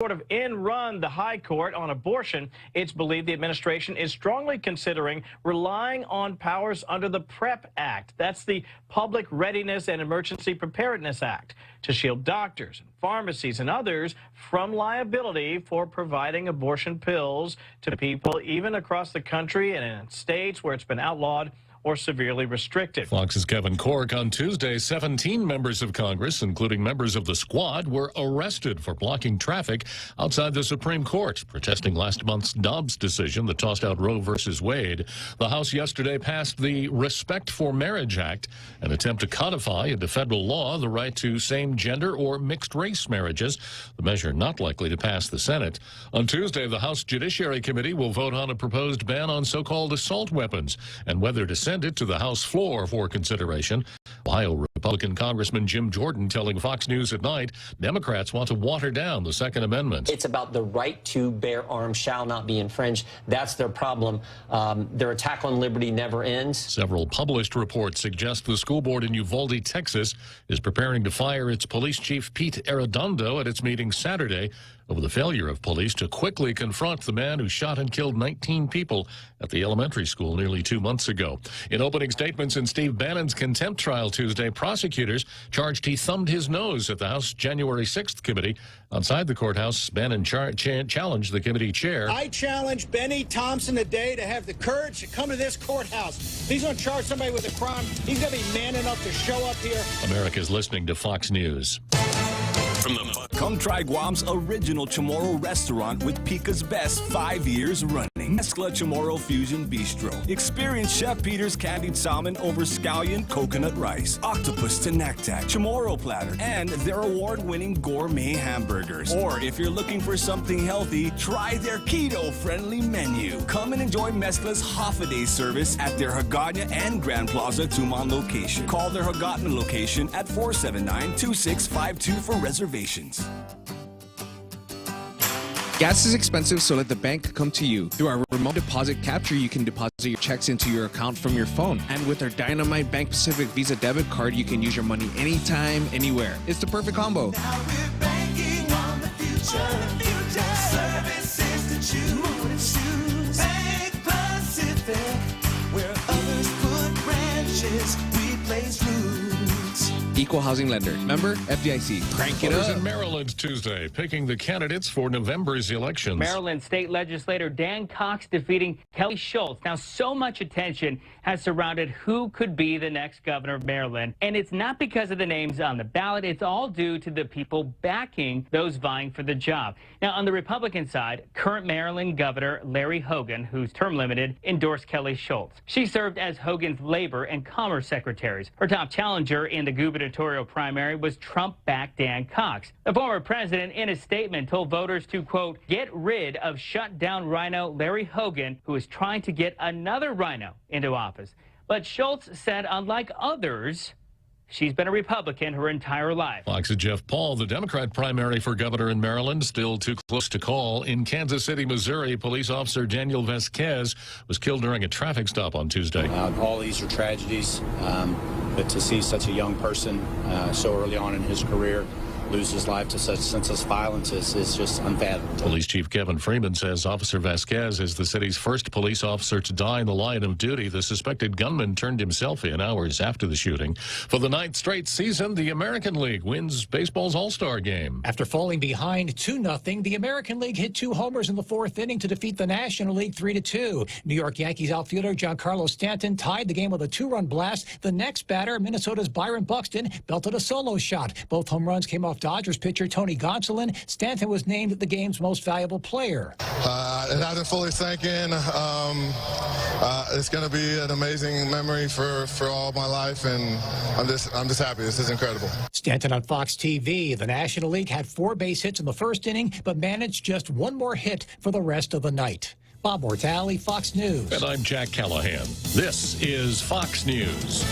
sort of in-run the high court on abortion, it's believed the administration is strongly considering relying on powers under the PrEP Act. That's the Public Readiness and Emergency Preparedness Act, to shield doctors, pharmacies, and others from liability for providing abortion pills to people even across the country and in states where it's been outlawed or severely restricted. Fox's Kevin Corke. On Tuesday, 17 members of Congress, including members of the Squad, were arrested for blocking traffic outside the Supreme Court, protesting last month's Dobbs decision that tossed out Roe versus Wade. The House yesterday passed the Respect for Marriage Act, an attempt to codify into federal law the right to same-gender or mixed-race marriages, the measure not likely to pass the Senate. On Tuesday, the House Judiciary Committee will vote on a proposed ban on so-called assault weapons and whether to send it to the House floor for consideration. Ohio Republican Congressman Jim Jordan telling Fox News at Night Democrats want to water down the Second Amendment. It's about the right to bear arms shall not be infringed. That's their problem. Their attack on liberty never ends. Several published reports suggest the school board in Uvalde, Texas, is preparing to fire its police chief Pete Arredondo at its meeting Saturday over the failure of police to quickly confront the man who shot and killed 19 people at the elementary school nearly 2 months ago. In opening statements in Steve Bannon's contempt trial Tuesday, prosecutors charged he thumbed his nose at the House January 6th committee. Outside the courthouse, Bannon challenged the committee chair. I challenge Benny Thompson today to have the courage to come to this courthouse. If he's going to charge somebody with a crime, he's going to be man enough to show up here. America's listening to Fox News. Come try Guam's original Chamorro restaurant with Pica's best 5 years running. Mezcla Chamorro Fusion Bistro. Experience Chef Peter's candied salmon over scallion coconut rice, octopus to naktak, Chamorro platter, and their award-winning gourmet hamburgers. Or if you're looking for something healthy, try their keto-friendly menu. Come and enjoy Mezcla's half-a-day service at their Hagåtña and Grand Plaza Tumon location. Call their Hagåtña location at 479-2652 for reservations. Gas is expensive, so let the bank come to you. Through our remote deposit capture, you can deposit your checks into your account from your phone. And with our Dynamite Bank Pacific Visa debit card, you can use your money anytime, anywhere. It's the perfect combo. Now we're banking on the future. Services to choose. Bank Pacific, where others put branches, we place roots. Equal housing lender. Member FDIC. Crank it Voters up. in Maryland Tuesday picking the candidates for November's elections. Maryland state legislator Dan Cox defeating Kelly Schultz. Now, so much attention has surrounded who could be the next governor of Maryland. And it's not because of the names on the ballot. It's all due to the people backing those vying for the job. Now, on the Republican side, current Maryland Governor Larry Hogan, who's term limited, endorsed Kelly Schultz. She served as Hogan's Labor and Commerce secretaries. Her top challenger in the gubernatorial primary was Trump-backed Dan Cox. The former president, in a statement, told voters to, quote, get rid of shut-down rhino Larry Hogan, who is trying to get another rhino into office. But Schultz said, unlike others, she's been a Republican her entire life. Fox's Jeff Paul. The Democrat primary for governor in Maryland still too close to call. In Kansas City, Missouri, police officer Daniel Vasquez was killed during a traffic stop on Tuesday. All these are tragedies, but to see such a young person so early on in his career lose his life to such senseless violence is just unfathomable. Police Chief Kevin Freeman says Officer Vasquez is the city's first police officer to die in the line of duty. The suspected gunman turned himself in hours after the shooting. For the 9th straight season, the American League wins baseball's All-Star game. After falling behind 2-0, the American League hit 2 homers in the 4th inning to defeat the National League 3-2. New York Yankees outfielder Giancarlo Stanton tied the game with a 2-run blast. The next batter, Minnesota's Byron Buxton, belted a solo shot. Both home runs came off Dodgers pitcher Tony Gonsolin. Stanton was named the game's most valuable player. It hasn't fully sank in. It's going to be an amazing memory for all my life, and I'm just happy. This is incredible. Stanton on Fox TV. The National League had 4 base hits in the 1st inning, but managed just 1 more hit for the rest of the night. Bob Mortale, Fox News. And I'm Jack Callahan. This is Fox News.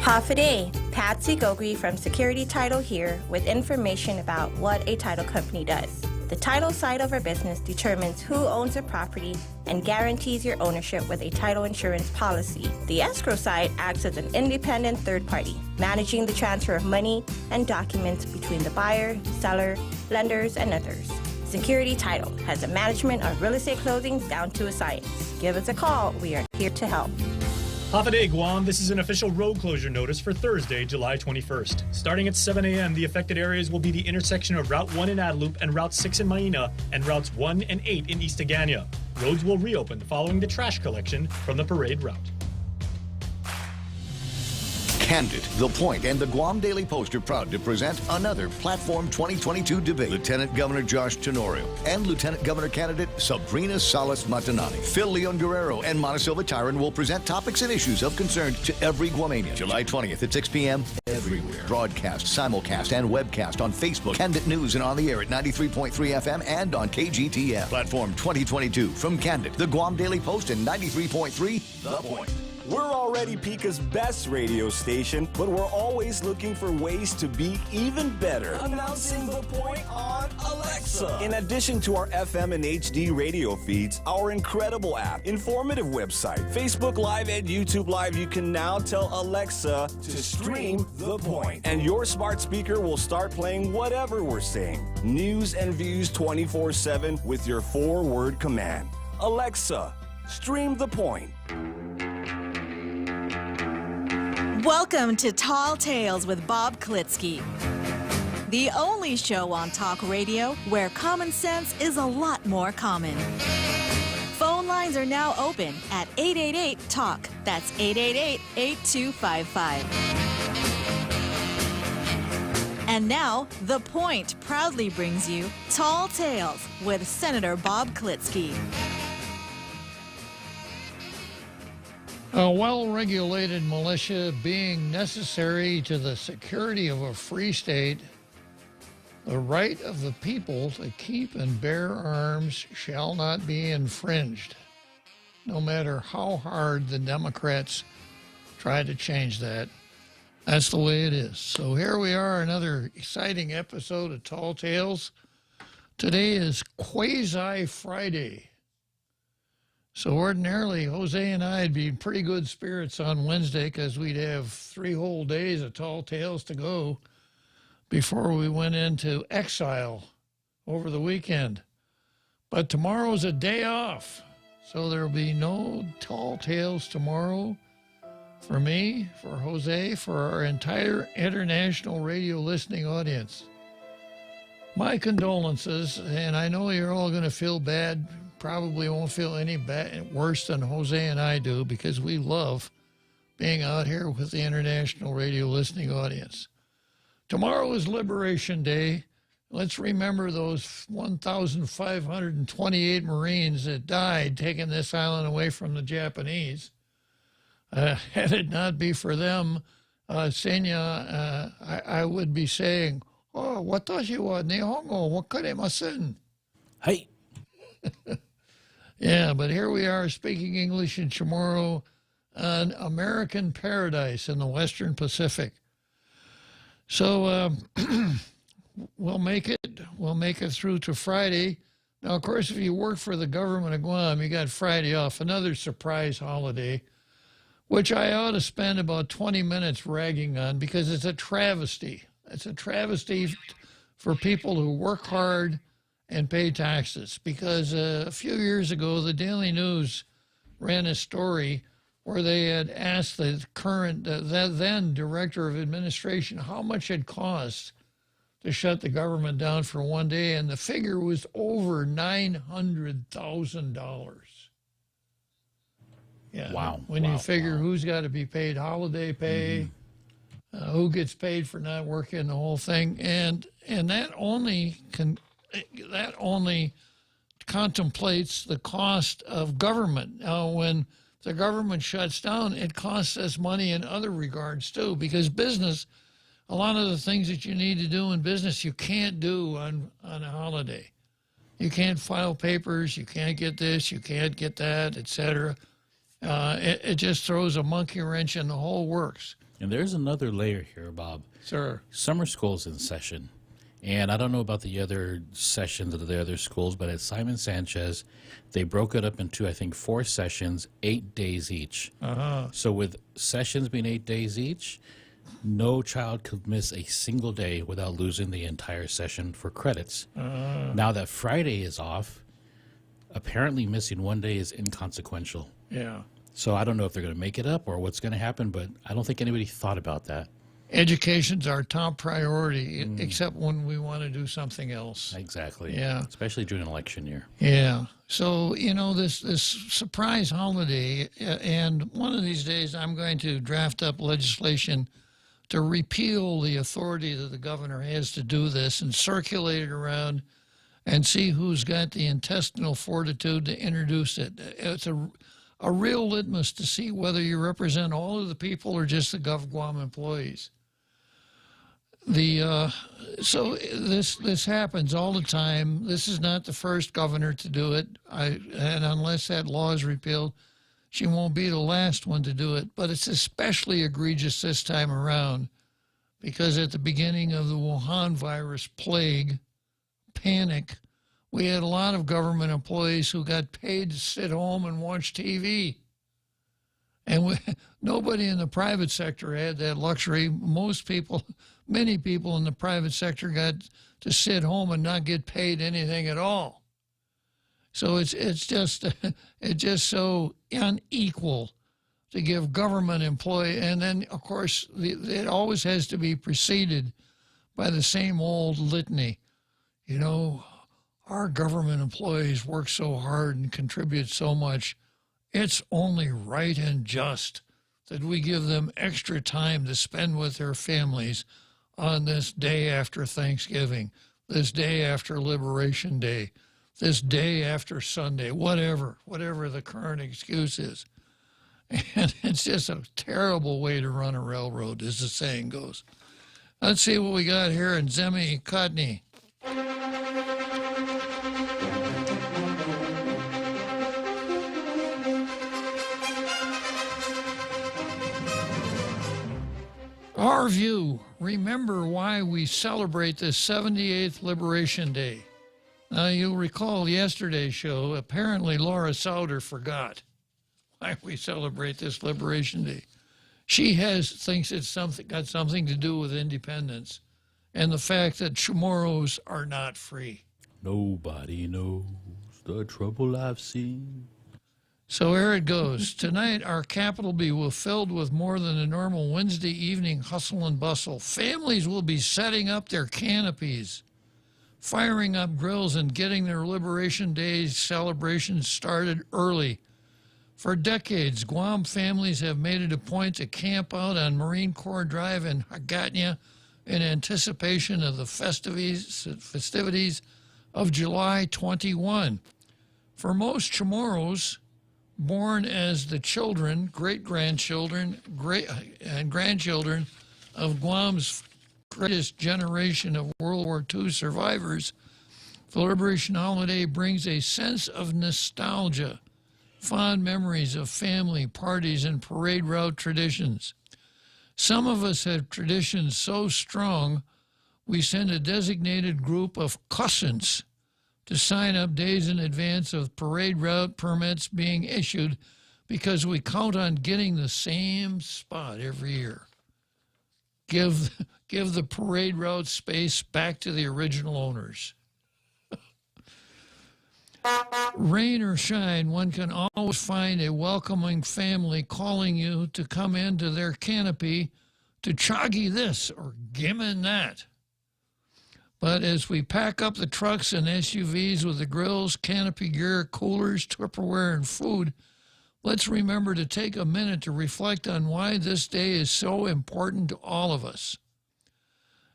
Half a day. Patsy Gogri from Security Title here with information about what a title company does. The title side of our business determines who owns the property and guarantees your ownership with a title insurance policy. The escrow side acts as an independent third party, managing the transfer of money and documents between the buyer, seller, lenders, and others. Security Title has the management of real estate closings down to a science. Give us a call. We are here to help. Hafade Guam, this is an official road closure notice for Thursday, July 21st. Starting at 7 a.m., the affected areas will be the intersection of Route 1 in Adelup and Route 6 in Maina and Routes 1 and 8 in East Agana. Roads will reopen following the trash collection from the parade route. Candid, The Point, and the Guam Daily Post are proud to present another Platform 2022 debate. Lieutenant Governor Josh Tenorio and Lieutenant Governor candidate Sabrina Salas Matanani. Phil Leon Guerrero and Montesilva Tyron will present topics and issues of concern to every Guamanian. July 20th at 6 p.m. everywhere. Broadcast, simulcast, and webcast on Facebook, Candid News, and on the air at 93.3 FM and on KGTF. Platform 2022 from Candid, the Guam Daily Post, and 93.3 The Point. We're already Pika's best radio station, but we're always looking for ways to be even better. Announcing The Point on Alexa. In addition to our FM and HD radio feeds, our incredible app, informative website, Facebook Live, and YouTube Live, you can now tell Alexa to stream The Point. And your smart speaker will start playing whatever we're saying. News and views 24/7 with your 4-word command. Alexa, stream The Point. Welcome to Tall Tales with Bob Klitzkie, the only show on talk radio where common sense is a lot more common. Phone lines are now open at 888-TALK. That's 888-8255. And now, The Point proudly brings you Tall Tales with Senator Bob Klitzkie. A well-regulated militia being necessary to the security of a free state, the right of the people to keep and bear arms shall not be infringed, no matter how hard the Democrats try to change that. That's the way it is. So here we are, another exciting episode of Tall Tales. Today is Quasi Friday. So ordinarily, Jose and I would be in pretty good spirits on Wednesday because we'd have 3 whole days of Tall Tales to go before we went into exile over the weekend. But tomorrow's a day off, so there'll be no Tall Tales tomorrow for me, for Jose, for our entire international radio listening audience. My condolences, and I know you're all going to feel bad. Probably won't feel any worse than Jose and I do because we love being out here with the international radio listening audience. Tomorrow is Liberation Day. Let's remember those 1,528 Marines that died taking this island away from the Japanese. Had it not be for them, Senya, I would be saying, "Oh, watashi wa nihongo wa karemasen." Hey. Yeah, but here we are speaking English in Chamorro, an American paradise in the Western Pacific. So we'll make it. We'll make it through to Friday. Now, of course, if you work for the government of Guam, you got Friday off, another surprise holiday, which I ought to spend about 20 minutes ragging on because it's a travesty. It's a travesty for people who work hard and pay taxes, because a few years ago, the Daily News ran a story where they had asked the current, then Director of Administration, how much it cost to shut the government down for one day, and the figure was over $900,000. Yeah. Wow. When you figure who's got to be paid holiday pay, who gets paid for not working, the whole thing, and that only contemplates the cost of government. Now, when the government shuts down, it costs us money in other regards too, because business, a lot of the things that you need to do in business, you can't do on a holiday. You can't file papers, you can't get this, you can't get that, etc. It just throws a monkey wrench in the whole works. And there's another layer here, Bob. Sir. Summer school's in session. And I don't know about the other sessions of the other schools, but at Simon Sanchez, they broke it up into, I think, 4 sessions, 8 days each. So with sessions being 8 days each, no child could miss a single day without losing the entire session for credits. Now that Friday is off, apparently missing 1 day is inconsequential. Yeah. So I don't know if they're going to make it up or what's going to happen, but I don't think anybody thought about that. Education's our top priority, except when we want to do something else. Exactly. Yeah. Especially during an election year. Yeah. So, you know, this surprise holiday, and one of these days I'm going to draft up legislation to repeal the authority that the governor has to do this and circulate it around and see who's got the intestinal fortitude to introduce it. It's a real litmus to see whether you represent all of the people or just the GovGuam employees. So this happens all the time. This is not the first governor to do it. And unless that law is repealed, she won't be the last one to do it. But it's especially egregious this time around because at the beginning of the Wuhan virus plague, panic, we had a lot of government employees who got paid to sit home and watch TV. And nobody in the private sector had that luxury. Many people in the private sector got to sit home and not get paid anything at all. So it's just so unequal to give government employee, and then of course it always has to be preceded by the same old litany. You know, our government employees work so hard and contribute so much. It's only right and just that we give them extra time to spend with their families on this day after Thanksgiving, this day after Liberation Day, this day after Sunday, whatever the current excuse is. And it's just a terrible way to run a railroad, as the saying goes. Let's see what we got here in Zemi Kotny. Our view, remember why we celebrate this 78th Liberation Day. Now, you'll recall yesterday's show, apparently Laura Souder forgot why we celebrate this Liberation Day. She thinks it's got something to do with independence and the fact that Chamorros are not free. Nobody knows the trouble I've seen. So here it goes. Tonight, our capital will be filled with more than a normal Wednesday evening hustle and bustle. Families will be setting up their canopies, firing up grills, and getting their Liberation Day celebrations started early. For decades, Guam families have made it a point to camp out on Marine Corps Drive in Hagatna in anticipation of the festivities of July 21. For most Chamorros, born as the children, great-grandchildren, and grandchildren of Guam's greatest generation of World War II survivors, the Liberation Holiday brings a sense of nostalgia, fond memories of family, parties, and parade route traditions. Some of us have traditions so strong, we send a designated group of cousins to sign up days in advance of parade route permits being issued because we count on getting the same spot every year. Give the parade route space back to the original owners. Rain or shine, one can always find a welcoming family calling you to come into their canopy to choggy this or gimmin that. But as we pack up the trucks and SUVs with the grills, canopy gear, coolers, Tupperware, and food, let's remember to take a minute to reflect on why this day is so important to all of us.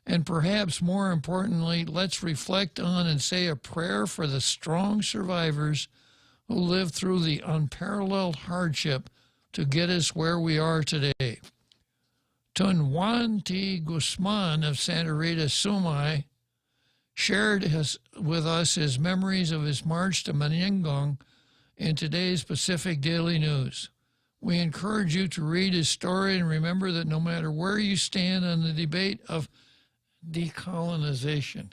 And perhaps more importantly, let's reflect on and say a prayer for the strong survivors who lived through the unparalleled hardship to get us where we are today. Tun Juan T. Guzman of Santa Rita, Sumay, shared with us his memories of his march to Maningong in today's Pacific Daily News. We encourage you to read his story and remember that no matter where you stand on the debate of decolonization.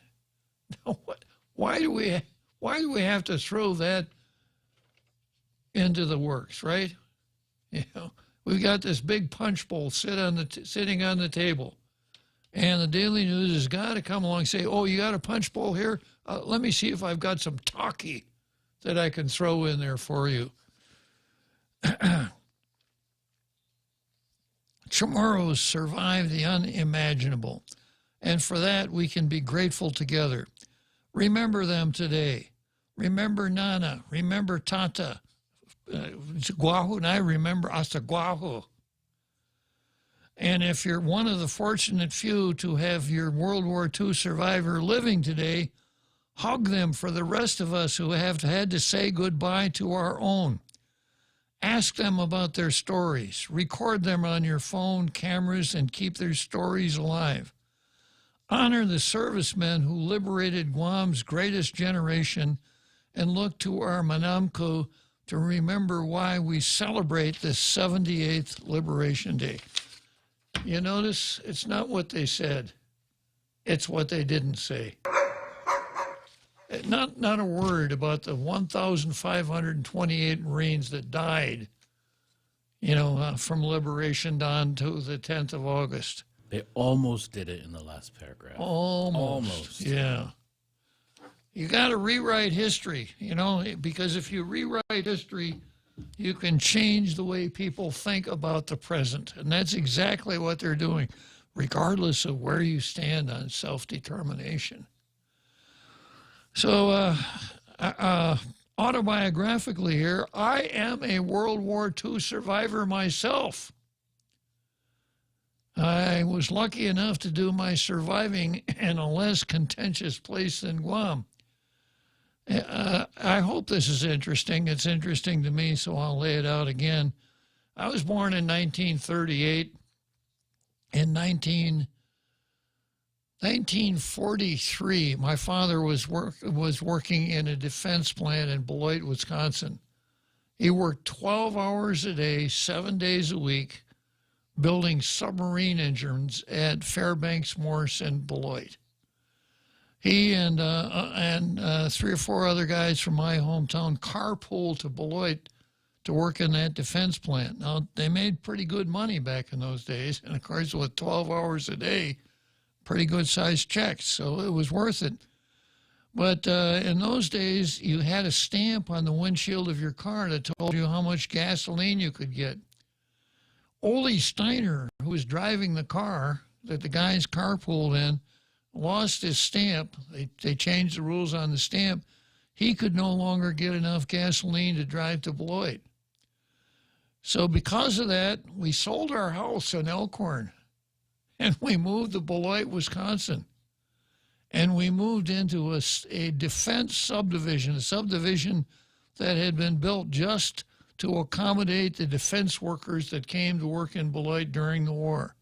Why do we have to throw that into the works, right? You know, we've got this big punch bowl sitting on the table, and the Daily News has got to come along and say, "Oh, you got a punch bowl here? Let me see if I've got some talkie that I can throw in there for you." Chamorros survived the unimaginable, and for that we can be grateful together. Remember them today. Remember Nana. Remember Tata. Guahu, and I remember hasta Guahu. And if you're one of the fortunate few to have your World War II survivor living today, hug them for the rest of us who have had to say goodbye to our own. Ask them about their stories. Record them on your phone cameras and keep their stories alive. Honor the servicemen who liberated Guam's greatest generation and look to our Manamco to remember why we celebrate this 78th Liberation Day. You notice it's not what they said. It's what they didn't say. Not a word about the 1,528 Marines that died, from Liberation Dawn to the 10th of August. They almost did it in the last paragraph. Almost. Yeah. You got to rewrite history, because if you rewrite history, you can change the way people think about the present. And that's exactly what they're doing, regardless of where you stand on self-determination. So, autobiographically here, I am a World War II survivor myself. I was lucky enough to do my surviving in a less contentious place than Guam. I hope this is interesting. It's interesting to me, so I'll lay it out again. I was born in 1938. In 1943, my father was working in a defense plant in Beloit, Wisconsin. He worked 12 hours a day, 7 days a week, building submarine engines at Fairbanks Morse in Beloit. He and 3 or 4 other guys from my hometown carpooled to Beloit to work in that defense plant. Now, they made pretty good money back in those days, and of course, with 12 hours a day, pretty good-sized checks, so it was worth it. But in those days, you had a stamp on the windshield of your car that told you how much gasoline you could get. Ole Steiner, who was driving the car that the guys carpooled in, lost his stamp. They changed the rules on the stamp. He could no longer get enough gasoline to drive to Beloit. So because of that, we sold our house in Elkhorn, and we moved to Beloit, Wisconsin. And we moved into a defense subdivision, a subdivision that had been built just to accommodate the defense workers that came to work in Beloit during the war.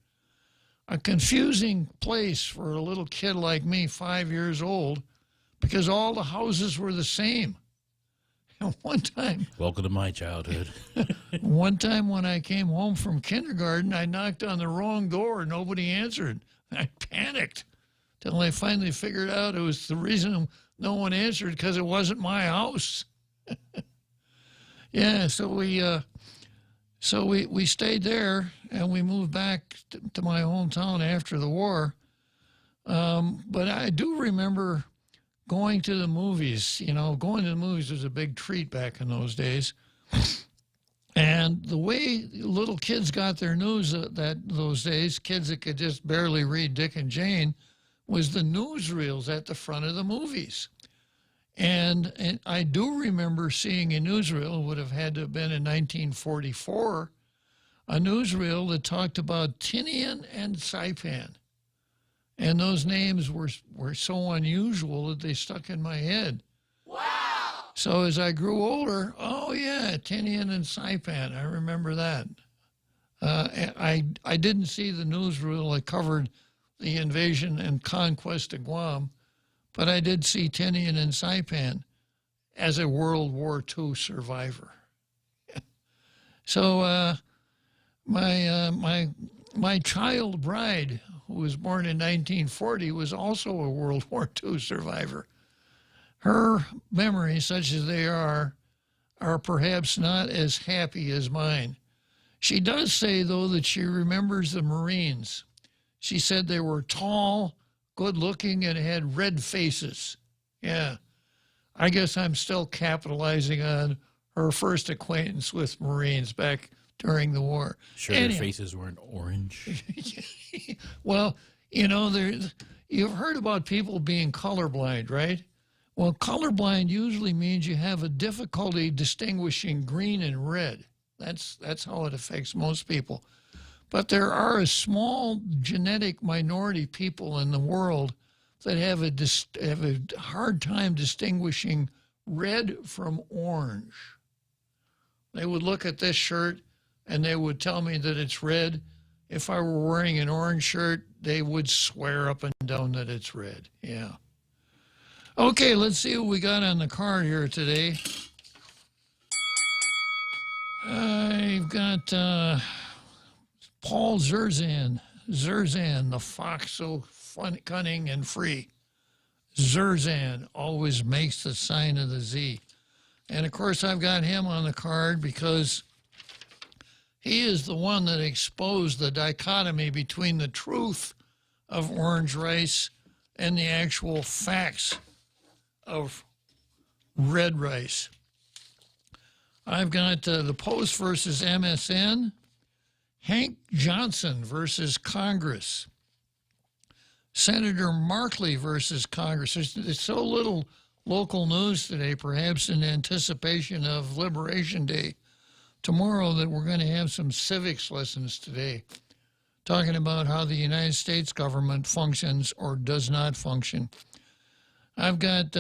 A confusing place for a little kid like me, 5 years old, because all the houses were the same. And one time... Welcome to my childhood. One time when I came home from kindergarten, I knocked on the wrong door. Nobody answered. I panicked till I finally figured out it was the reason no one answered, because it wasn't my house. Yeah, so we stayed there, and we moved back to my hometown after the war. But I do remember going to the movies. Going to the movies was a big treat back in those days. And the way little kids got their news those days, kids that could just barely read Dick and Jane, was the newsreels at the front of the movies. And I do remember seeing a newsreel, would have had to have been in 1944, a newsreel that talked about Tinian and Saipan. And those names were so unusual that they stuck in my head. Wow! So as I grew older, oh yeah, Tinian and Saipan, I remember that. I didn't see the newsreel that covered the invasion and conquest of Guam, but I did see Tinian and Saipan as a World War II survivor. So my child bride, who was born in 1940, was also a World War II survivor. Her memories, such as they are perhaps not as happy as mine. She does say, though, that she remembers the Marines. She said they were tall, good-looking, and had red faces. Yeah, I guess I'm still capitalizing on her first acquaintance with Marines back during the war. Sure, their faces weren't orange. Well, you know, you've heard about people being colorblind, right? Well, colorblind usually means you have a difficulty distinguishing green and red. That's how it affects most people. But there are a small genetic minority people in the world that have a hard time distinguishing red from orange. They would look at this shirt and they would tell me that it's red. If I were wearing an orange shirt, they would swear up and down that it's red. Yeah. Okay, let's see what we got on the card here today. I've got Paul Zerzan, the fox so fun, cunning, and free. Zerzan always makes the sign of the Z. And, of course, I've got him on the card because he is the one that exposed the dichotomy between the truth of orange rice and the actual facts of red rice. I've got the Post versus MSN, Hank Johnson versus Congress, Senator Markley versus Congress. There's so little local news today, perhaps in anticipation of Liberation Day tomorrow, that we're going to have some civics lessons today, talking about how the United States government functions or does not function. I've got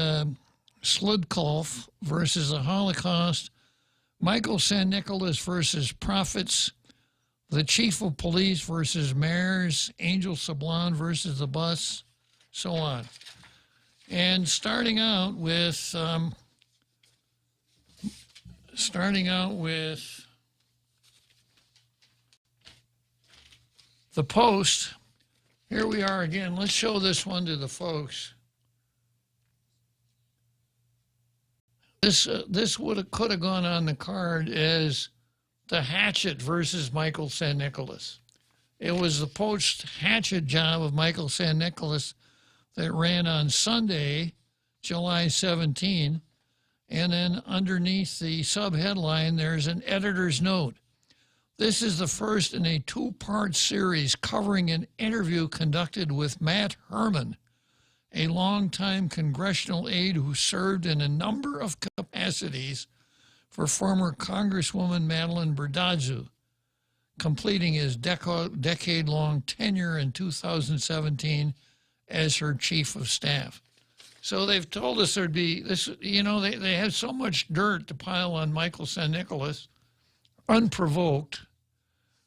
Sludkolf versus the Holocaust, Michael San Nicolas versus prophets, the chief of police versus mayors, Angel Sablon versus the bus, so on. And starting out with the Post. Here we are again. Let's show this one to the folks. This could have gone on the card as the hatchet versus Michael San Nicolas. It was the Post hatchet job of Michael San Nicolas that ran on Sunday, July 17, and then underneath the sub-headline, there's an editor's note. This is the first in a two-part series covering an interview conducted with Matt Herman, a longtime congressional aide who served in a number of capacities for former Congresswoman Madeline Berdadzu, completing his decade-long tenure in 2017 as her chief of staff. So they've told us there'd be this, you know, they have so much dirt to pile on Michael San Nicolas, unprovoked,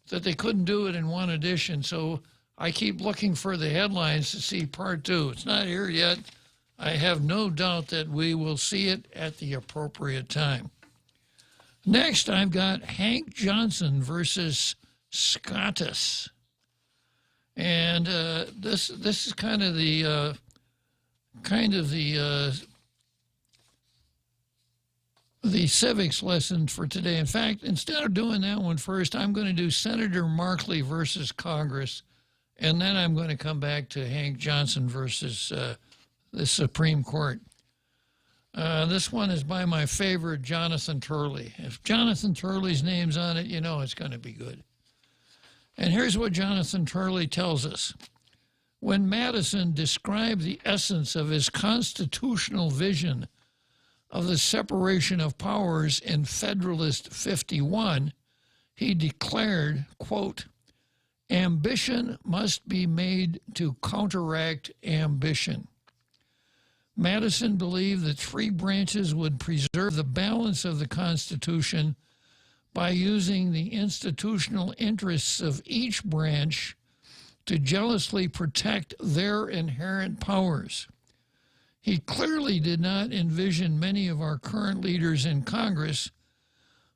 that they couldn't do it in one edition. So I keep looking for the headlines to see part two. It's not here yet. I have no doubt that we will see it at the appropriate time. Next, I've got Hank Johnson versus Scottus. And this is kind of the civics lesson for today. In fact, instead of doing that one first, I'm going to do Senator Markley versus Congress, and then I'm going to come back to Hank Johnson versus the Supreme Court. This one is by my favorite, Jonathan Turley. If Jonathan Turley's name's on it, you know it's going to be good. And here's what Jonathan Turley tells us. When Madison described the essence of his constitutional vision of the separation of powers in Federalist 51, he declared, quote, "Ambition must be made to counteract ambition." Madison believed that three branches would preserve the balance of the Constitution by using the institutional interests of each branch to jealously protect their inherent powers. He clearly did not envision many of our current leaders in Congress,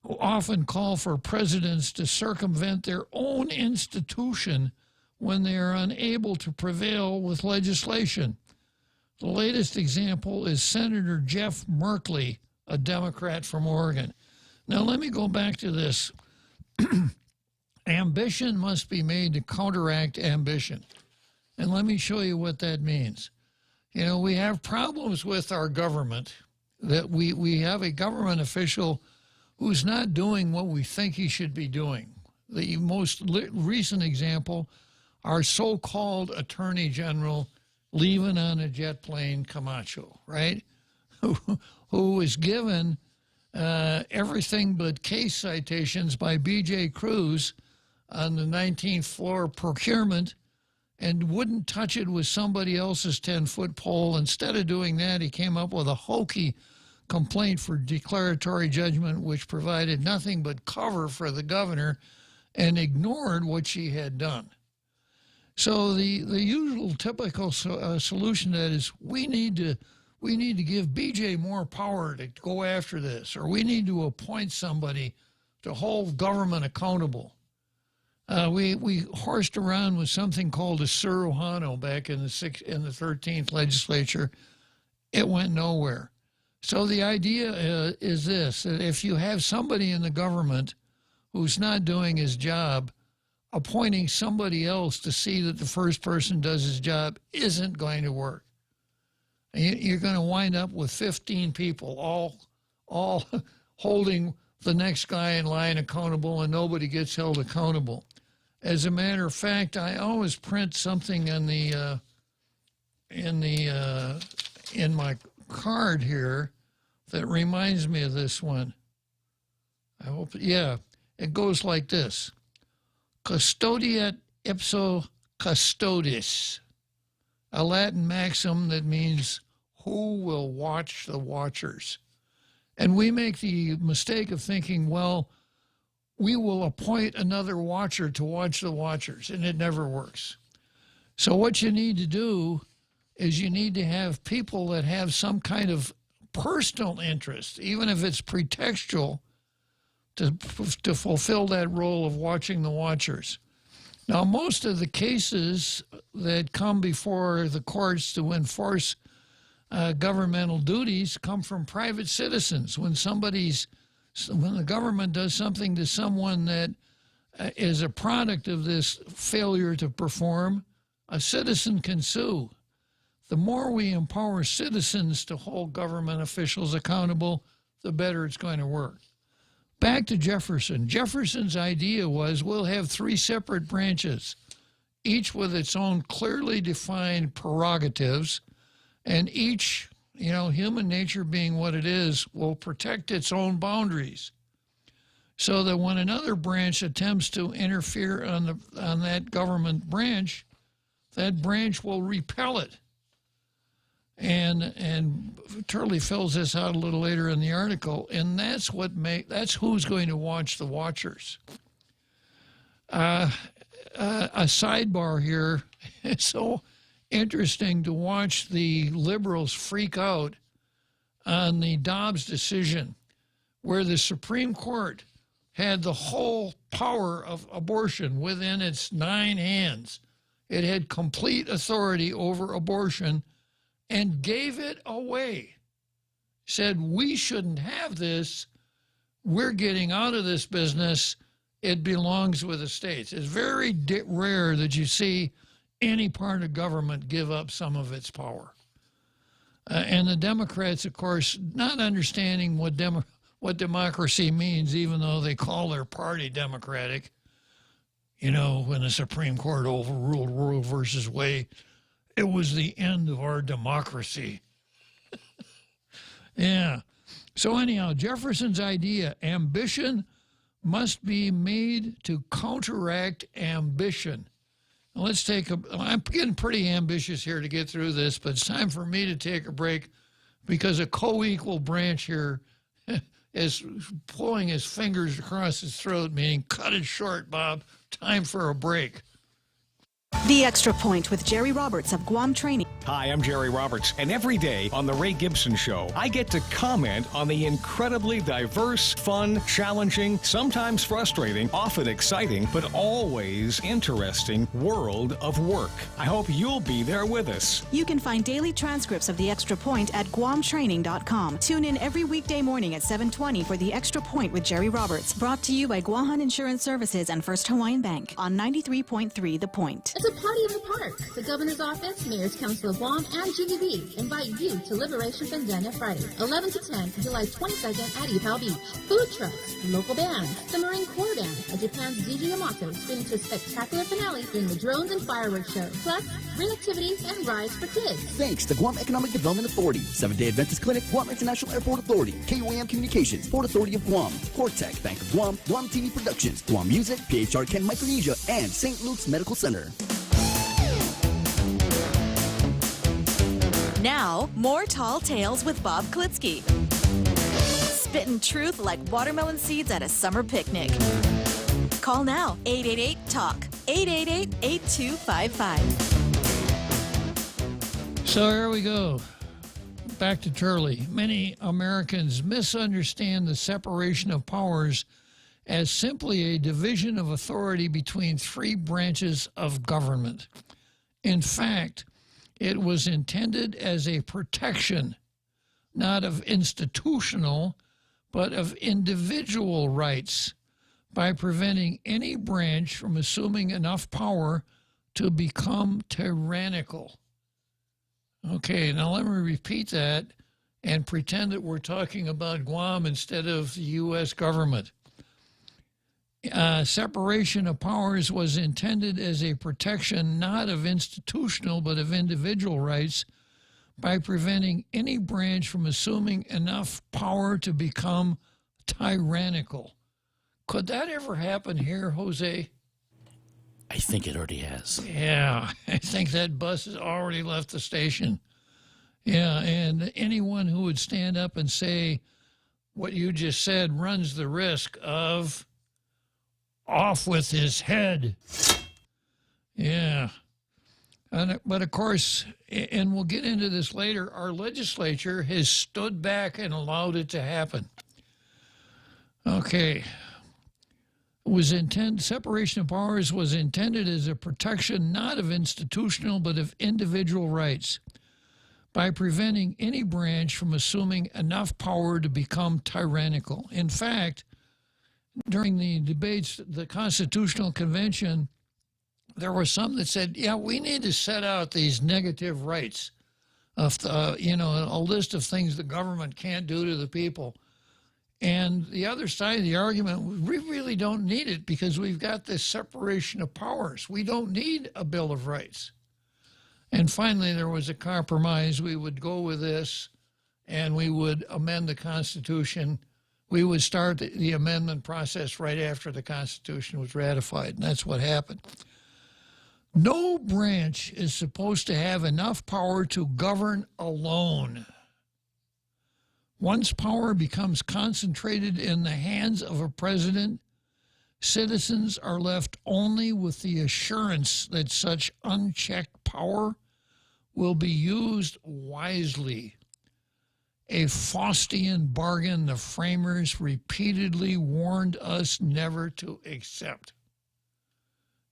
who often call for presidents to circumvent their own institution when they are unable to prevail with legislation. The latest example is Senator Jeff Merkley, a Democrat from Oregon. Now, let me go back to this. Ambition must be made to counteract ambition. And let me show you what that means. You know, we have problems with our government, that we have a government official who's not doing what we think he should be doing. The most recent example, our so-called Attorney General leaving on a jet plane, Camacho, right? Who was given everything but case citations by B.J. Cruz on the 19th floor procurement and wouldn't touch it with somebody else's 10-foot pole. Instead of doing that, he came up with a hokey complaint for declaratory judgment, which provided nothing but cover for the governor and ignored what she had done. So the usual typical solution to that is we need to give BJ more power to go after this, or we need to appoint somebody to hold government accountable. We horsed around with something called a Suruhano back in the 13th legislature. It went nowhere. So the idea is this, that if you have somebody in the government who's not doing his job, appointing somebody else to see that the first person does his job isn't going to work. You're going to wind up with 15 people all holding the next guy in line accountable, and nobody gets held accountable. As a matter of fact, I always print something in my card here that reminds me of this one. I hope, yeah, it goes like this. Custodiet ipso custodis, a Latin maxim that means who will watch the watchers. And we make the mistake of thinking, well, we will appoint another watcher to watch the watchers, and it never works. So what you need to do is you need to have people that have some kind of personal interest, even if it's pretextual, to fulfill that role of watching the watchers. Now, most of the cases that come before the courts to enforce governmental duties come from private citizens. When the government does something to someone that is a product of this failure to perform, a citizen can sue. The more we empower citizens to hold government officials accountable, the better it's going to work. Back to Jefferson. Jefferson's idea was we'll have 3 separate branches, each with its own clearly defined prerogatives, and each, you know, human nature being what it is, will protect its own boundaries. So that when another branch attempts to interfere on that government branch, that branch will repel it. And Turley fills this out a little later in the article, and that's who's going to watch the watchers. A sidebar here, it's so interesting to watch the liberals freak out on the Dobbs decision, where the Supreme Court had the whole power of abortion within its 9 hands. It had complete authority over abortion and gave it away. Said, we shouldn't have this. We're getting out of this business. It belongs with the states. It's very rare that you see any part of government give up some of its power. And the Democrats, of course, not understanding what democracy means, even though they call their party Democratic. You know, when the Supreme Court overruled Roe versus Wade, it was the end of our democracy. Yeah. So anyhow, Jefferson's idea, ambition must be made to counteract ambition. Now let's I'm getting pretty ambitious here to get through this, but it's time for me to take a break because a co-equal branch here is pulling his fingers across his throat, meaning cut it short, Bob. Time for a break. The Extra Point with Jerry Roberts of Guam Training. Hi, I'm Jerry Roberts, and every day on The Ray Gibson Show, I get to comment on the incredibly diverse, fun, challenging, sometimes frustrating, often exciting, but always interesting world of work. I hope you'll be there with us. You can find daily transcripts of The Extra Point at guamtraining.com. Tune in every weekday morning at 7:20 for The Extra Point with Jerry Roberts. Brought to you by Guahan Insurance Services and First Hawaiian Bank on 93.3 The Point. It's a party in the park. The Governor's Office, Mayor's Council of Guam, and Jimmy B invite you to Liberation Bandana Friday, 11 to 10, July 22nd at Ipao Beach. Food trucks, local bands, the Marine Corps Band, and Japan's DJ Yamato spin to a spectacular finale during the drones and fireworks show. Plus, bring activities and rides for kids. Thanks to Guam Economic Development Authority, Seventh-day Adventist Clinic, Guam International Airport Authority, KOAM Communications, Port Authority of Guam, Cortec, Bank of Guam, Guam TV Productions, Guam Music, PHR Ken Micronesia, and St. Luke's Medical Center. Now, more Tall Tales with Bob Klitzkie. Spitting truth like watermelon seeds at a summer picnic. Call now, 888-TALK, 888-8255. So here we go. Back to Turley. Many Americans misunderstand the separation of powers as simply a division of authority between three branches of government. In fact, it was intended as a protection, not of institutional, but of individual rights, by preventing any branch from assuming enough power to become tyrannical. Okay, now let me repeat that and pretend that we're talking about Guam instead of the U.S. government. Separation of powers was intended as a protection not of institutional but of individual rights by preventing any branch from assuming enough power to become tyrannical. Could that ever happen here, Jose? I think it already has. Yeah, I think that bus has already left the station. Yeah, and anyone who would stand up and say what you just said runs the risk of off with his head. Yeah. But of course, and we'll get into this later, our legislature has stood back and allowed it to happen. Okay. Separation of powers was intended as a protection not of institutional but of individual rights by preventing any branch from assuming enough power to become tyrannical. In fact, during the debates, the Constitutional Convention, there were some that said, yeah, we need to set out these negative rights of, a list of things the government can't do to the people. And the other side of the argument, we really don't need it because we've got this separation of powers. We don't need a Bill of Rights. And finally, there was a compromise. We would go with this, and we would amend the Constitution. We would start the amendment process right after the Constitution was ratified, and that's what happened. No branch is supposed to have enough power to govern alone. Once power becomes concentrated in the hands of a president, citizens are left only with the assurance that such unchecked power will be used wisely. A Faustian bargain the framers repeatedly warned us never to accept.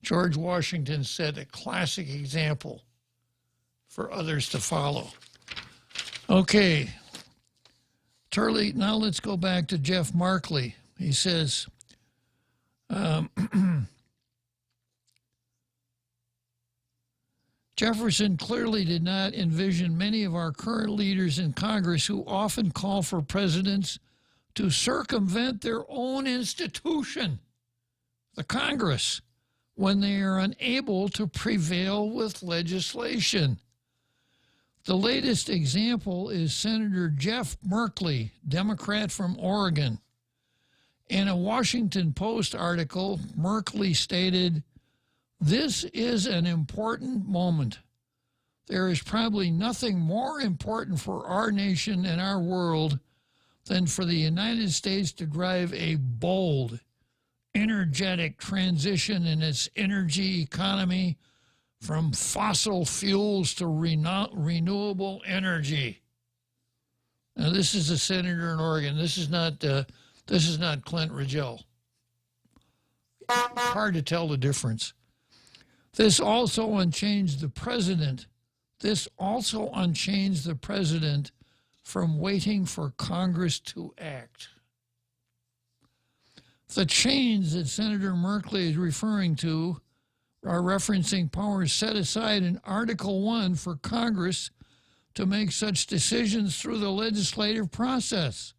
George Washington set a classic example for others to follow. Okay, Turley, now let's go back to Jeff Markley. He says, Jefferson clearly did not envision many of our current leaders in Congress who often call for presidents to circumvent their own institution, the Congress, when they are unable to prevail with legislation. The latest example is Senator Jeff Merkley, Democrat from Oregon. In a Washington Post article, Merkley stated, "This is an important moment. There is probably nothing more important for our nation and our world than for the United States to drive a bold, energetic transition in its energy economy from fossil fuels to renewable energy. Now, this is a senator in Oregon. This is not Clint Ridgell. Hard to tell the difference. This also unchanged the president. This also unchanged the president from waiting for Congress to act. The change that Senator Merkley is referring to are referencing powers set aside in Article 1 for Congress to make such decisions through the legislative process.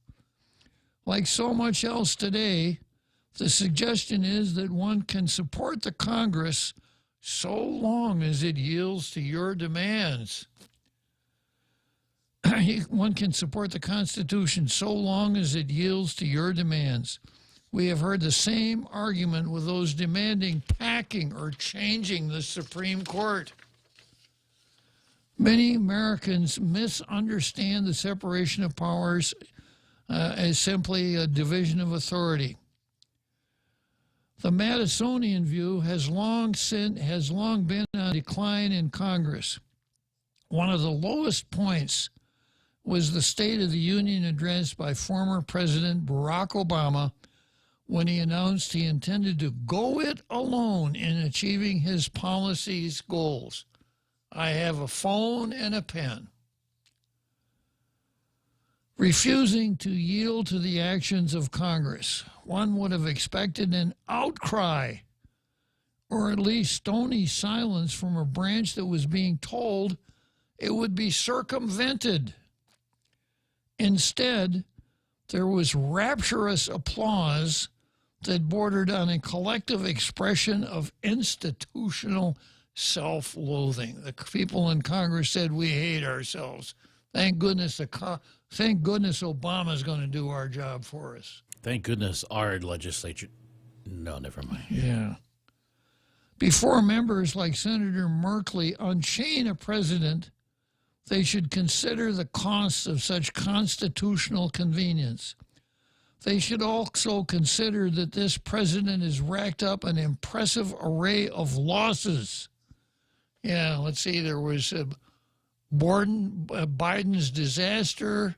Like so much else today, the suggestion is that one can support the Congress so long as it yields to your demands. One can support the Constitution so long as it yields to your demands. We have heard the same argument with those demanding packing or changing the Supreme Court. Many Americans misunderstand the separation of powers as simply a division of authority. The Madisonian view has long been on decline in Congress. One of the lowest points was the State of the Union address by former President Barack Obama when he announced he intended to go it alone in achieving his policy's goals. I have a phone and a pen. Refusing to yield to the actions of Congress, one would have expected an outcry or at least stony silence from a branch that was being told it would be circumvented. Instead, there was rapturous applause that bordered on a collective expression of institutional self-loathing. The people in Congress said, we hate ourselves. Thank goodness Obama's going to do our job for us. Thank goodness our legislature... No, never mind. Yeah. Before members like Senator Merkley unchain a president, they should consider the costs of such constitutional convenience. They should also consider that this president has racked up an impressive array of losses. Yeah, let's see, there was Biden's disaster,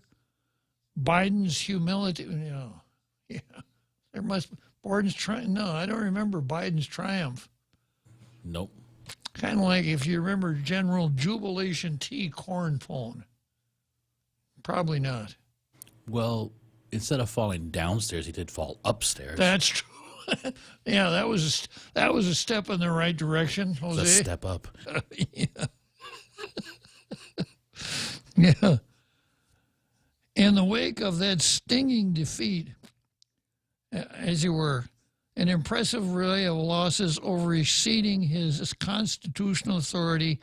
Biden's humility. Yeah, there must be Biden's triumph. No, I don't remember Biden's triumph. Nope. Kind of like if you remember General Jubilation T. Cornpone. Probably not. Well, instead of falling downstairs, he did fall upstairs. That's true. Yeah, that was a step in the right direction, Jose. It's a step up. Yeah. Yeah. In the wake of that stinging defeat, as you were, an impressive array of losses overexceeding his constitutional authority,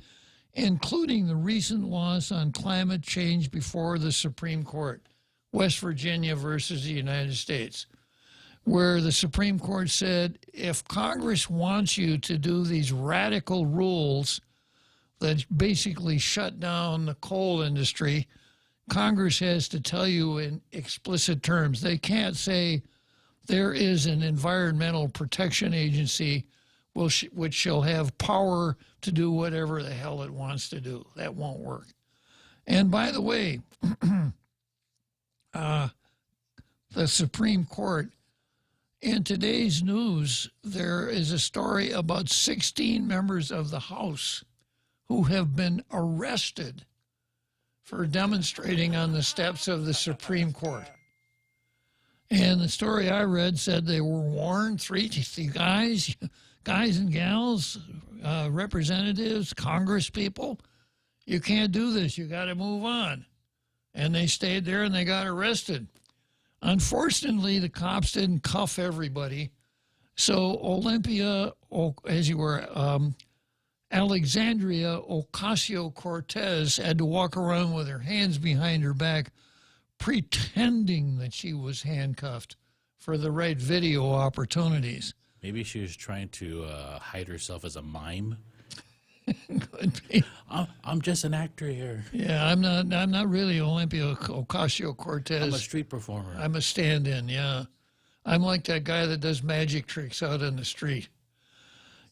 including the recent loss on climate change before the Supreme Court, West Virginia versus the United States, where the Supreme Court said, if Congress wants you to do these radical rules that basically shut down the coal industry, Congress has to tell you in explicit terms. They can't say there is an environmental protection agency which shall have power to do whatever the hell it wants to do. That won't work. And by the way, the Supreme Court, in today's news, there is a story about 16 members of the House who have been arrested for demonstrating on the steps of the Supreme Court. And the story I read said they were warned, three guys and gals, representatives, Congress people, you can't do this, you got to move on. And they stayed there and they got arrested. Unfortunately, the cops didn't cuff everybody. So Alexandria Ocasio-Cortez had to walk around with her hands behind her back, pretending that she was handcuffed for the right video opportunities. Maybe she was trying to hide herself as a mime. Could be. I'm just an actor here. Yeah, I'm not really Olympia Ocasio-Cortez. I'm a street performer. I'm a stand-in, yeah. I'm like that guy that does magic tricks out on the street.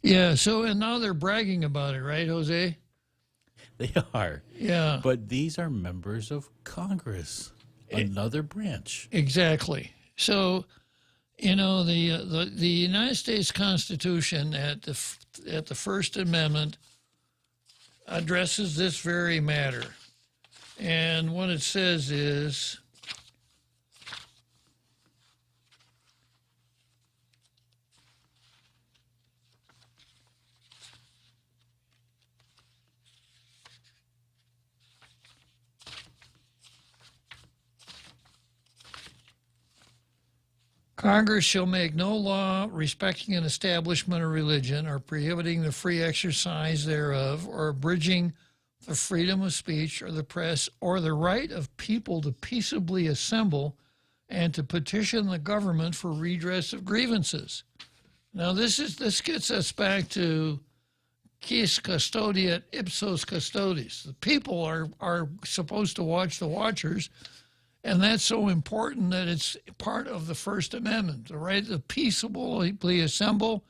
Yeah, so and now they're bragging about it, right, Jose? They are. Yeah. But these are members of Congress, another branch. Exactly. So, you know, the United States Constitution at the First Amendment addresses this very matter. And what it says is, Congress shall make no law respecting an establishment or religion or prohibiting the free exercise thereof or abridging the freedom of speech or the press or the right of people to peaceably assemble and to petition the government for redress of grievances. Now this gets us back to quis custodiet ipsos custodis. The people are supposed to watch the watchers. And that's so important that it's part of the First Amendment, the right to peaceably assemble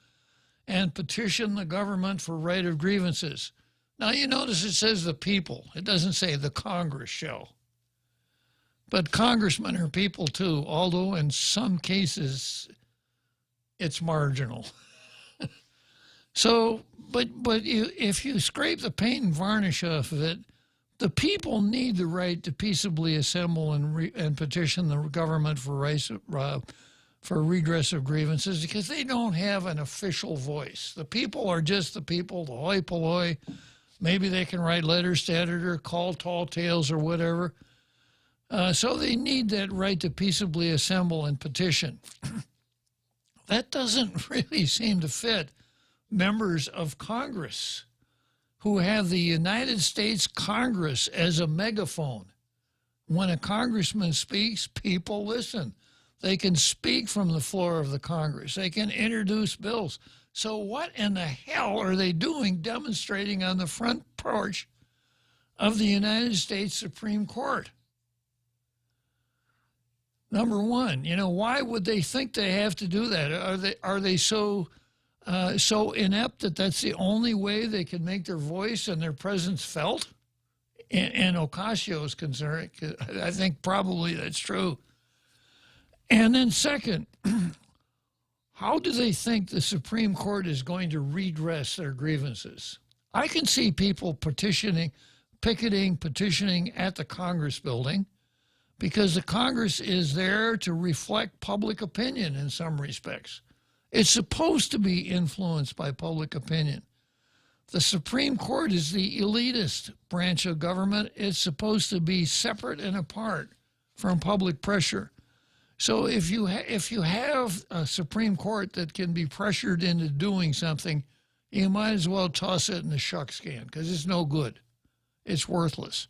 and petition the government for right of grievances. Now, you notice it says the people. It doesn't say the Congress shall. But congressmen are people too, although in some cases it's marginal. So, but if you scrape the paint and varnish off of it, the people need the right to peaceably assemble and petition the government for redress of grievances because they don't have an official voice. The people are just the people, the hoi polloi. Maybe they can write letters to editor, call tall tales or whatever. So they need that right to peaceably assemble and petition. That doesn't really seem to fit members of Congress who have the United States Congress as a megaphone. When a congressman speaks, people listen. They can speak from the floor of the Congress. They can introduce bills. So what in the hell are they doing demonstrating on the front porch of the United States Supreme Court? Number one, you know, why would they think they have to do that? Are they so inept that that's the only way they can make their voice and their presence felt? And Ocasio's concern, I think probably that's true. And then second, how do they think the Supreme Court is going to redress their grievances? I can see people petitioning at the Congress building because the Congress is there to reflect public opinion in some respects. It's supposed to be influenced by public opinion. The Supreme Court is the elitist branch of government. It's supposed to be separate and apart from public pressure. So if you have a Supreme Court that can be pressured into doing something, you might as well toss it in the shucks can because it's no good. It's worthless.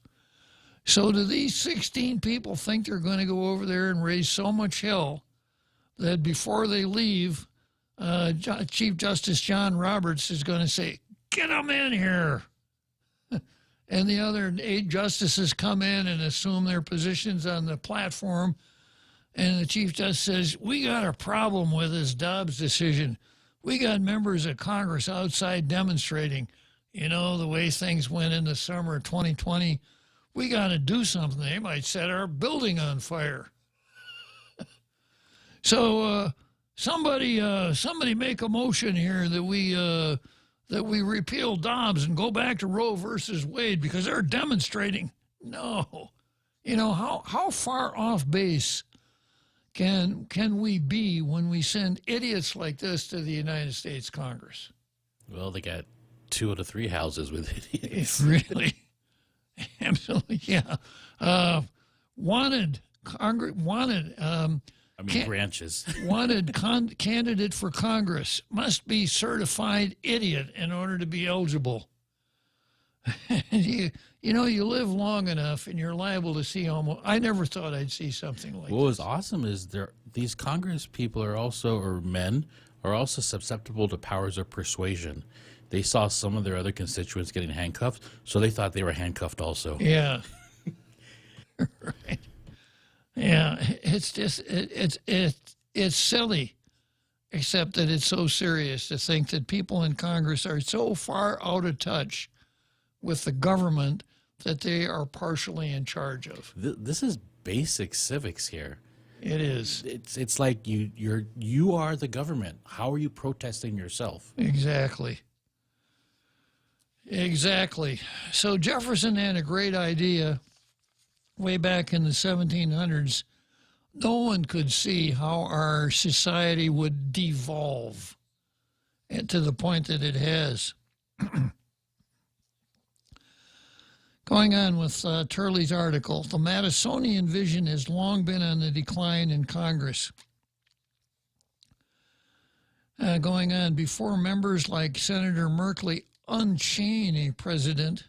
So do these 16 people think they're going to go over there and raise so much hell that before they leave, Chief Justice John Roberts is going to say, "Get them in here." And the other 8 justices come in and assume their positions on the platform. And the Chief Justice says, "We got a problem with this Dobbs decision. We got members of Congress outside demonstrating. You know, the way things went in the summer of 2020. We got to do something. They might set our building on fire." So, somebody make a motion here that we repeal Dobbs and go back to Roe versus Wade because they're demonstrating. No, you know how far off base can we be when we send idiots like this to the United States Congress? Well, they got 2 out of 3 houses with idiots. Really, absolutely, yeah. Wanted. Branches. Wanted candidate for Congress must be certified idiot in order to be eligible. You live long enough and you're liable to see almost. I never thought I'd see something like What was awesome is these Congress people are also, or men, are also susceptible to powers of persuasion. They saw some of their other constituents getting handcuffed, so they thought they were handcuffed also. Yeah. Right. Yeah, it's just it's silly except that it's so serious to think that people in Congress are so far out of touch with the government that they are partially in charge of. This is basic civics here. It is. It's like you are the government. How are you protesting yourself? Exactly. Exactly. So Jefferson had a great idea way back in the 1700s. No one could see how our society would devolve to the point that it has. Going on with Turley's article, the Madisonian vision has long been on the decline in Congress. Going on, before members like Senator Merkley unchain a president,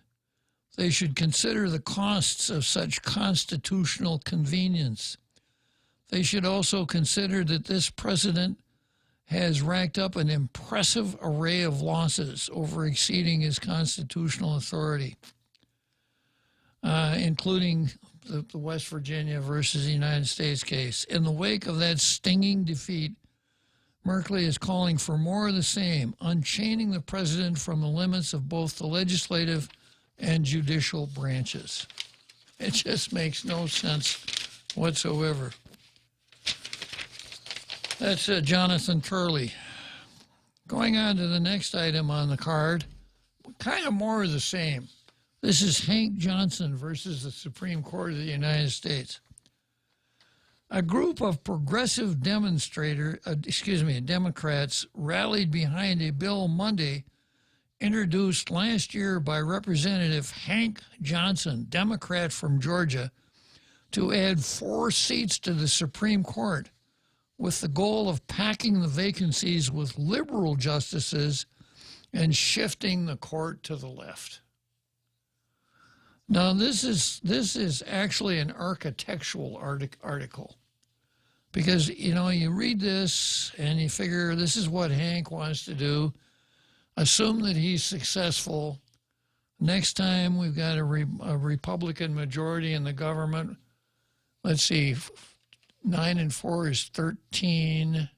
they should consider the costs of such constitutional convenience. They should also consider that this president has racked up an impressive array of losses over exceeding his constitutional authority, including the West Virginia versus the United States case. In the wake of that stinging defeat, Merkley is calling for more of the same, unchaining the president from the limits of both the legislative and judicial branches. It just makes no sense whatsoever. That's Jonathan Turley. Going on to the next item on the card, kind of more of the same. This is Hank Johnson versus the Supreme Court of the United States. A group of progressive Democrats rallied behind a bill Monday introduced last year by Representative Hank Johnson, Democrat from Georgia, to add 4 seats to the Supreme Court with the goal of packing the vacancies with liberal justices and shifting the court to the left. Now, this is actually an architectural article. Because, you know, you read this and you figure this is what Hank wants to do. Assume that he's successful. Next time we've got a Republican majority in the government. Let's see, 9 and 4 is 13.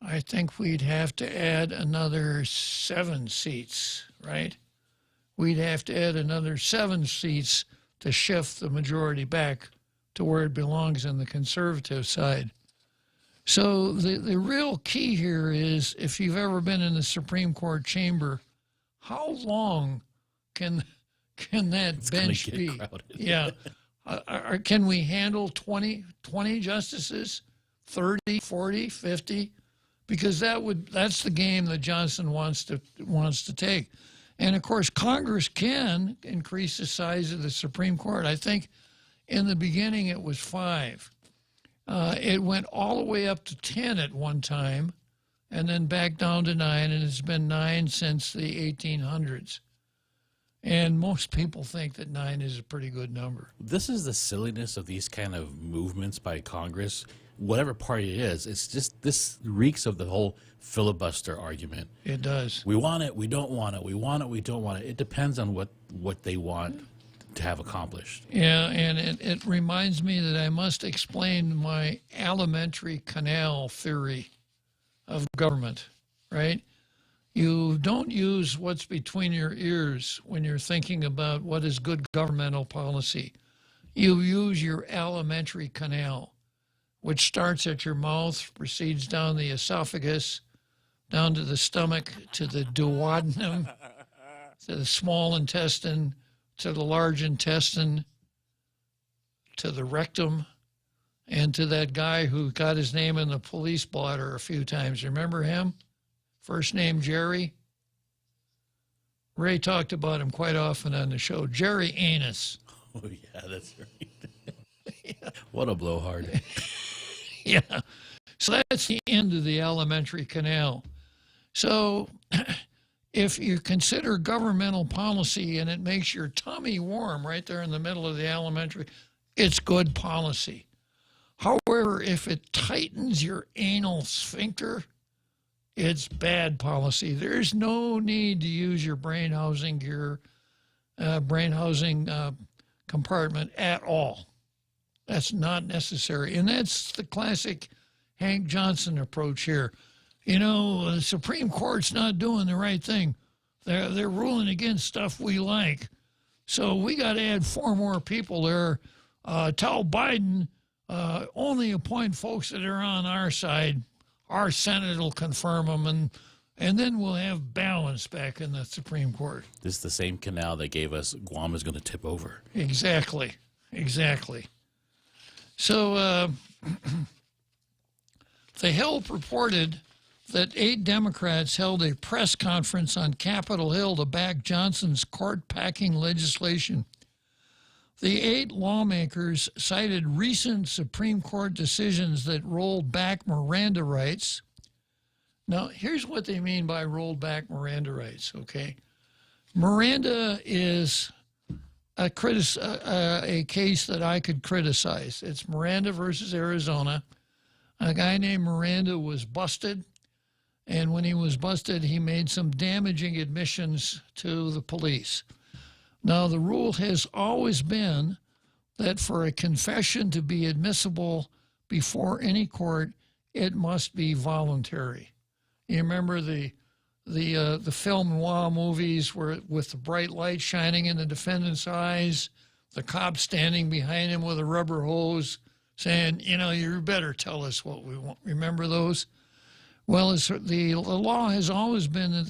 I think we'd have to add another 7 seats, right? We'd have to add another 7 seats to shift the majority back to where it belongs on the conservative side. So the real key here is, if you've ever been in the Supreme Court chamber, how long can that bench be? Yeah. Can we handle 20 justices, 30, 40, 50? Because that's the game that Johnson wants to take. And of course, Congress can increase the size of the Supreme Court. I think in the beginning it was 5. It went all the way up to 10 at one time, and then back down to 9, and it's been 9 since the 1800s. And most people think that 9 is a pretty good number. This is the silliness of these kind of movements by Congress. Whatever party it is, it's just, this reeks of the whole filibuster argument. It does. We want it, we don't want it. We want it, we don't want it. It depends on what they want to have accomplished. Yeah, and it reminds me that I must explain my alimentary canal theory of government, right? You don't use what's between your ears when you're thinking about what is good governmental policy. You use your alimentary canal, which starts at your mouth, proceeds down the esophagus, down to the stomach, to the duodenum, to the small intestine, to the large intestine, to the rectum, and to that guy who got his name in the police blotter a few times. Remember him? First name Jerry. Ray talked about him quite often on the show. Jerry Anus. Oh, yeah, that's right. Yeah. What a blowhard. Yeah. So that's the end of the alimentary canal. So if you consider governmental policy and it makes your tummy warm right there in the middle of the alimentary, it's good policy. However, if it tightens your anal sphincter, it's bad policy. There's no need to use your brain housing compartment at all. That's not necessary. And that's the classic Hank Johnson approach here. You know, the Supreme Court's not doing the right thing. They're ruling against stuff we like. So we got to add 4 more people there. Tell Biden only appoint folks that are on our side. Our Senate will confirm them, and then we'll have balance back in the Supreme Court. This is the same canal they gave us. Guam is going to tip over. Exactly. So the Hill reported that 8 Democrats held a press conference on Capitol Hill to back Johnson's court-packing legislation. The 8 lawmakers cited recent Supreme Court decisions that rolled back Miranda rights. Now, here's what they mean by rolled back Miranda rights, okay? Miranda is a case that I could criticize. It's Miranda versus Arizona. A guy named Miranda was busted, and when he was busted, he made some damaging admissions to the police. Now, the rule has always been that for a confession to be admissible before any court, it must be voluntary. You remember the film noir movies where with the bright light shining in the defendant's eyes, the cop standing behind him with a rubber hose saying, you know, you better tell us what we want. Remember those? Well, the law has always been that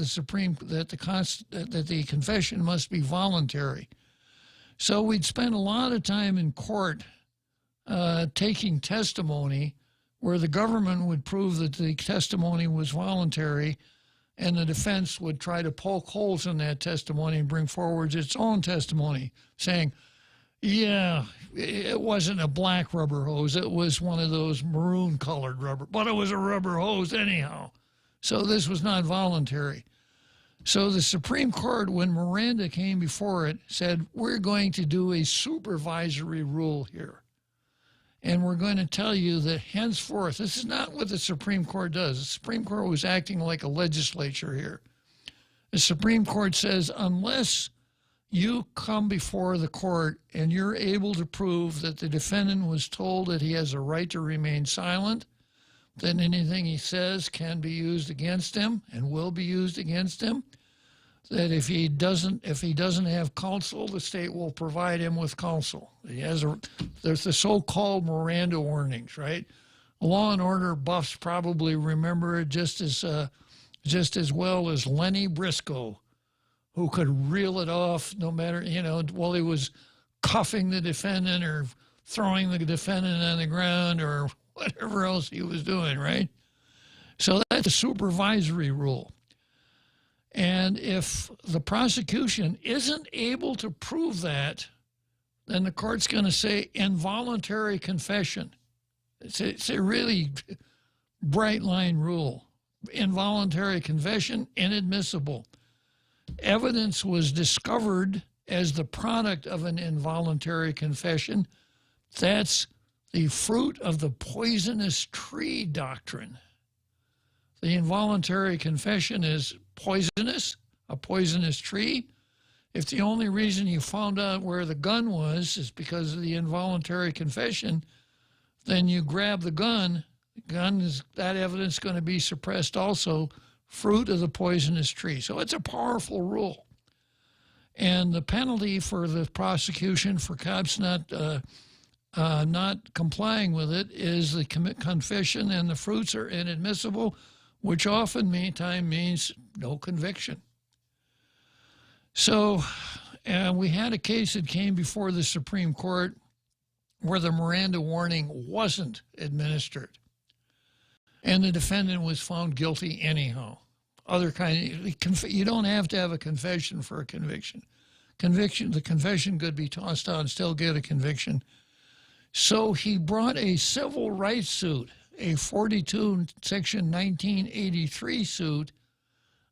the confession must be voluntary. So we'd spend a lot of time in court taking testimony where the government would prove that the testimony was voluntary, and the defense would try to poke holes in that testimony and bring forward its own testimony, saying, yeah, it wasn't a black rubber hose. It was one of those maroon-colored rubber, but it was a rubber hose anyhow. So this was not voluntary. So the Supreme Court, when Miranda came before it, said, we're going to do a supervisory rule here. And we're going to tell you that henceforth, this is not what the Supreme Court does. The Supreme Court was acting like a legislature here. The Supreme Court says, unless you come before the court and you're able to prove that the defendant was told that he has a right to remain silent, then anything he says can be used against him and will be used against him. That if he doesn't have counsel, the state will provide him with counsel. There's the so-called Miranda warnings, right? Law and Order buffs probably remember it just as well as Lenny Briscoe, who could reel it off no matter, while he was cuffing the defendant or throwing the defendant on the ground or whatever else he was doing, right? So that's a supervisory rule. And if the prosecution isn't able to prove that, then the court's going to say involuntary confession. It's a really bright line rule. Involuntary confession, inadmissible. Evidence was discovered as the product of an involuntary confession. That's the fruit of the poisonous tree doctrine. The involuntary confession is poisonous, a poisonous tree. If the only reason you found out where the gun was is because of the involuntary confession, then you grab the gun. That evidence is going to be suppressed also, fruit of the poisonous tree. So it's a powerful rule. And the penalty for the prosecution for cops not complying with it is the confession, and the fruits are inadmissible, which often means no conviction. So we had a case that came before the Supreme Court where the Miranda warning wasn't administered, and the defendant was found guilty anyhow. You don't have to have a confession for a conviction. The confession could be tossed out and still get a conviction. So he brought a civil rights suit, a 42 Section 1983 suit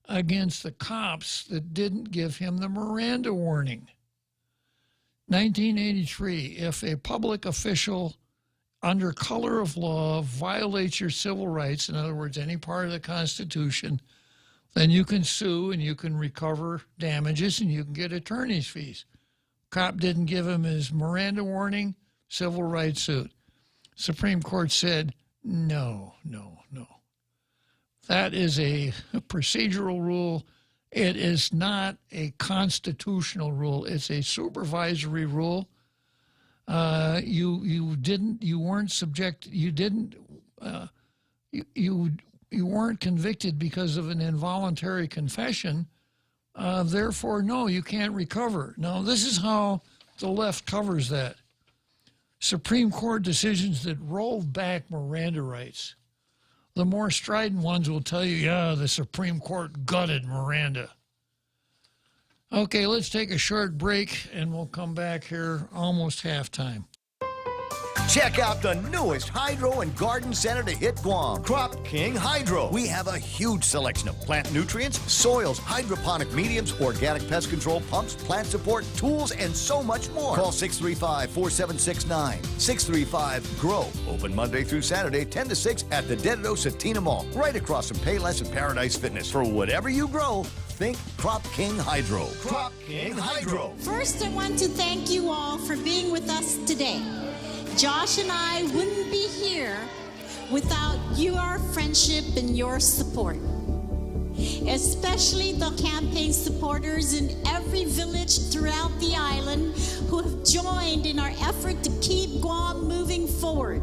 against the cops that didn't give him the Miranda warning. 1983, if a public official under color of law violates your civil rights, in other words, any part of the Constitution, then you can sue and you can recover damages and you can get attorney's fees. Cop didn't give him his Miranda warning, civil rights suit. Supreme Court said, No. That is a procedural rule. It is not a constitutional rule. It's a supervisory rule. You weren't convicted because of an involuntary confession. Therefore, no, you can't recover. Now, this is how the left covers that. Supreme Court decisions that roll back Miranda rights. The more strident ones will tell you, yeah, the Supreme Court gutted Miranda. Okay, let's take a short break, and we'll come back here almost halftime. Check out the newest hydro and garden center to hit Guam, Crop King Hydro. We have a huge selection of plant nutrients, soils, hydroponic mediums, organic pest control pumps, plant support, tools, and so much more. Call 635-4769. 635-GROW. Open Monday through Saturday, 10 to 6 at the Dededo Satina Mall, right across from Payless and Paradise Fitness. For whatever you grow, think Crop King Hydro. Crop King Hydro. First, I want to thank you all for being with us today. Josh and I wouldn't be here without your friendship and your support. Especially the campaign supporters in every village throughout the island who have joined in our effort to keep Guam moving forward.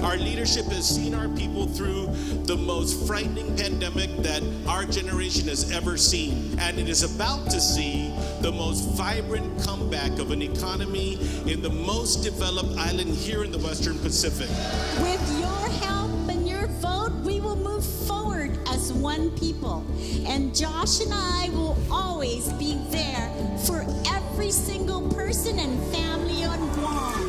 Our leadership has seen our people through the most frightening pandemic that our generation has ever seen. And it is about to see the most vibrant comeback of an economy in the most developed island here in the Western Pacific. With your help and your vote, we will move forward as one people. And Josh and I will always be there for every single person and family on Guam.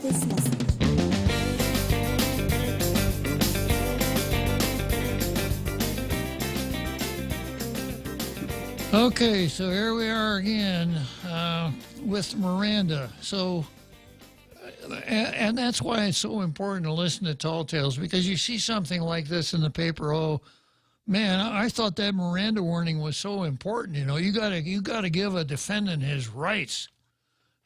This message. Okay, so here we are again with Miranda. So, and that's why it's so important to listen to Tall Tales, because you see something like this in the paper. Oh, man, I thought that Miranda warning was so important. You know, you gotta give a defendant his rights.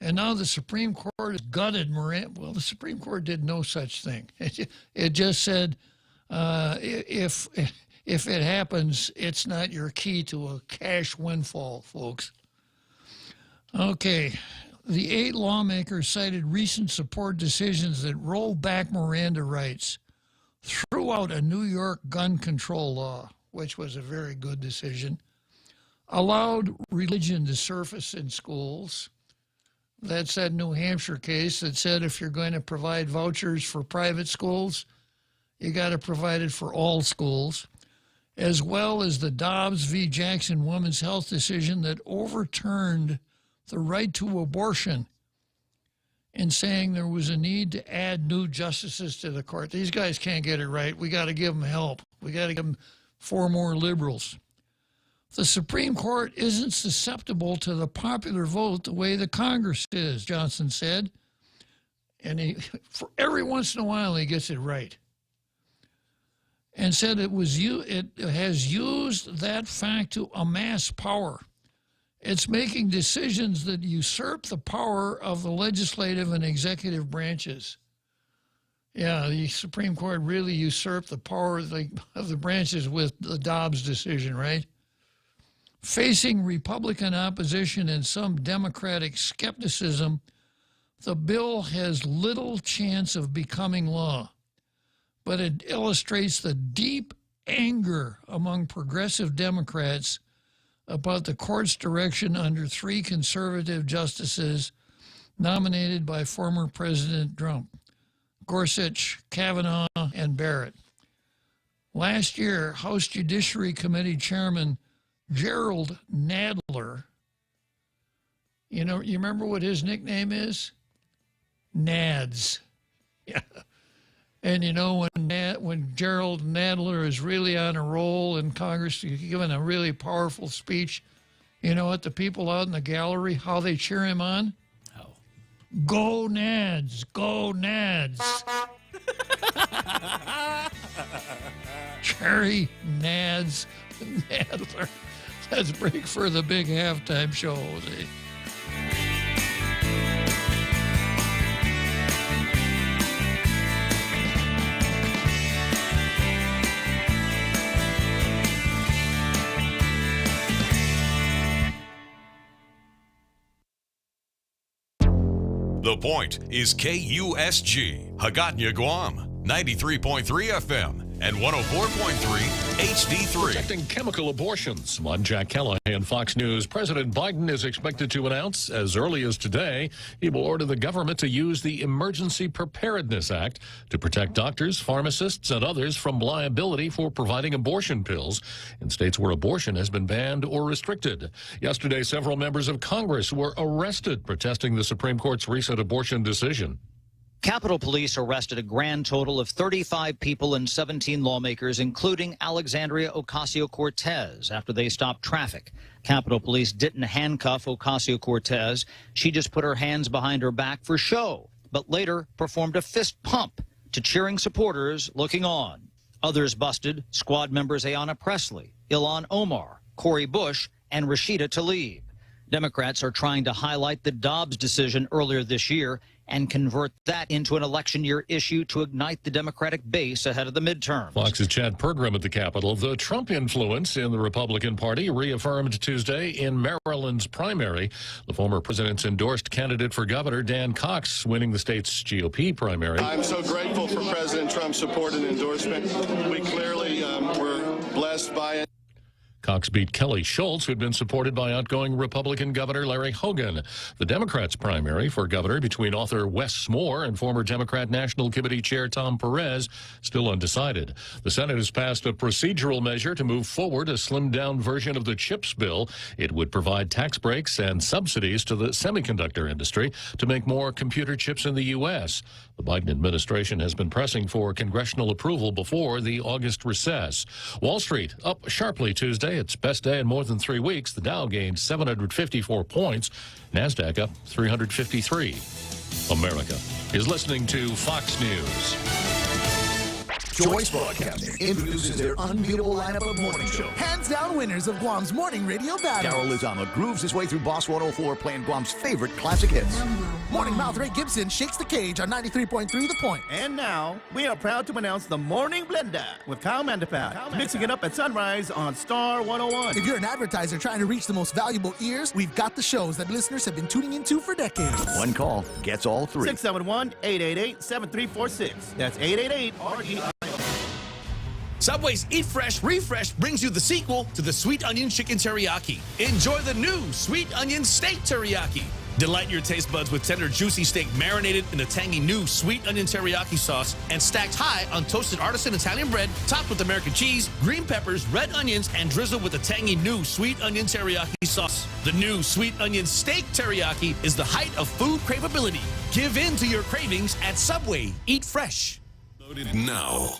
And now the Supreme Court has gutted Miranda. Well, the Supreme Court did no such thing. It just said, if it happens, it's not your key to a cash windfall, folks. Okay, the 8 lawmakers cited recent support decisions that roll back Miranda rights, threw out a New York gun control law, which was a very good decision, allowed religion to surface in schools. That's that New Hampshire case that said if you're going to provide vouchers for private schools, you got to provide it for all schools, as well as the Dobbs v. Jackson women's health decision that overturned the right to abortion in saying there was a need to add new justices to the court. These guys can't get it right. We got to give them help. We got to give them 4 more liberals. The Supreme Court isn't susceptible to the popular vote the way the Congress is, Johnson said. And for every once in a while, he gets it right. And said it has used that fact to amass power. It's making decisions that usurp the power of the legislative and executive branches. Yeah, the Supreme Court really usurped the power of the branches with the Dobbs decision, right? Facing Republican opposition and some Democratic skepticism, the bill has little chance of becoming law, but it illustrates the deep anger among progressive Democrats about the court's direction under 3 conservative justices nominated by former President Trump: Gorsuch, Kavanaugh, and Barrett. Last year, House Judiciary Committee Chairman Gerald Nadler, you remember what his nickname is? Nads. Yeah. And when Gerald Nadler is really on a roll in Congress, giving a really powerful speech, you know what the people out in the gallery, how they cheer him on? How? Go Nads, go Nads. Jerry Nads Nadler. Let's break for the big halftime show, Jose. The Point is KUSG, Hagåtña, Guam, 93.3 FM and 104.3 HD3. Protecting chemical abortions. I'm Jack Callahan, Fox News. President Biden is expected to announce as early as today he will order the government to use the Emergency Preparedness Act to protect doctors, pharmacists, and others from liability for providing abortion pills in states where abortion has been banned or restricted. Yesterday, several members of Congress were arrested protesting the Supreme Court's recent abortion decision. Capitol Police arrested a grand total of 35 people and 17 lawmakers, including Alexandria Ocasio-Cortez, after they stopped traffic. Capitol Police didn't handcuff Ocasio-Cortez. She just put her hands behind her back for show, but later performed a fist pump to cheering supporters looking on. Others busted squad members Ayanna Pressley, Ilhan Omar, Cori Bush, and Rashida Tlaib. Democrats are trying to highlight the Dobbs decision earlier this year and convert that into an election year issue to ignite the Democratic base ahead of the midterms. Fox's Chad Pergram at the Capitol. The Trump influence in the Republican Party reaffirmed Tuesday in Maryland's primary. The former president's endorsed candidate for governor, Dan Cox, winning the state's GOP primary. I'm so grateful for President Trump's support and endorsement. We clearly were blessed by it. Cox beat Kelly Schultz, who'd been supported by outgoing Republican Governor Larry Hogan. The Democrats' primary for governor between author Wes Moore and former Democrat National Committee Chair Tom Perez still undecided. The Senate has passed a procedural measure to move forward a slimmed-down version of the CHIPS bill. It would provide tax breaks and subsidies to the semiconductor industry to make more computer chips in the U.S. The Biden administration has been pressing for congressional approval before the August recess. Wall Street up sharply Tuesday. Its best day in more than 3 weeks. The Dow gained 754 points. NASDAQ up 353. America is listening to Fox News. Choice Broadcasting introduces their unbeatable lineup of morning show. Hands down winners of Guam's morning radio battle. Daryl Lizama grooves his way through Boss 104 playing Guam's favorite classic hits. Morning Mouth Ray Gibson shakes the cage on 93.3 The Point. And now, we are proud to announce the Morning Blender with Kyle Mandapat, mixing it up at sunrise on Star 101. If you're an advertiser trying to reach the most valuable ears, we've got the shows that listeners have been tuning into for decades. One call gets all three. 671-888-7346. That's 888-REI. Subway's Eat Fresh Refresh brings you the sequel to the Sweet Onion Chicken Teriyaki. Enjoy the new Sweet Onion Steak Teriyaki. Delight your taste buds with tender, juicy steak marinated in the tangy new Sweet Onion Teriyaki sauce and stacked high on toasted artisan Italian bread, topped with American cheese, green peppers, red onions, and drizzled with the tangy new Sweet Onion Teriyaki sauce. The new Sweet Onion Steak Teriyaki is the height of food craveability. Give in to your cravings at Subway. Eat fresh. Loaded now.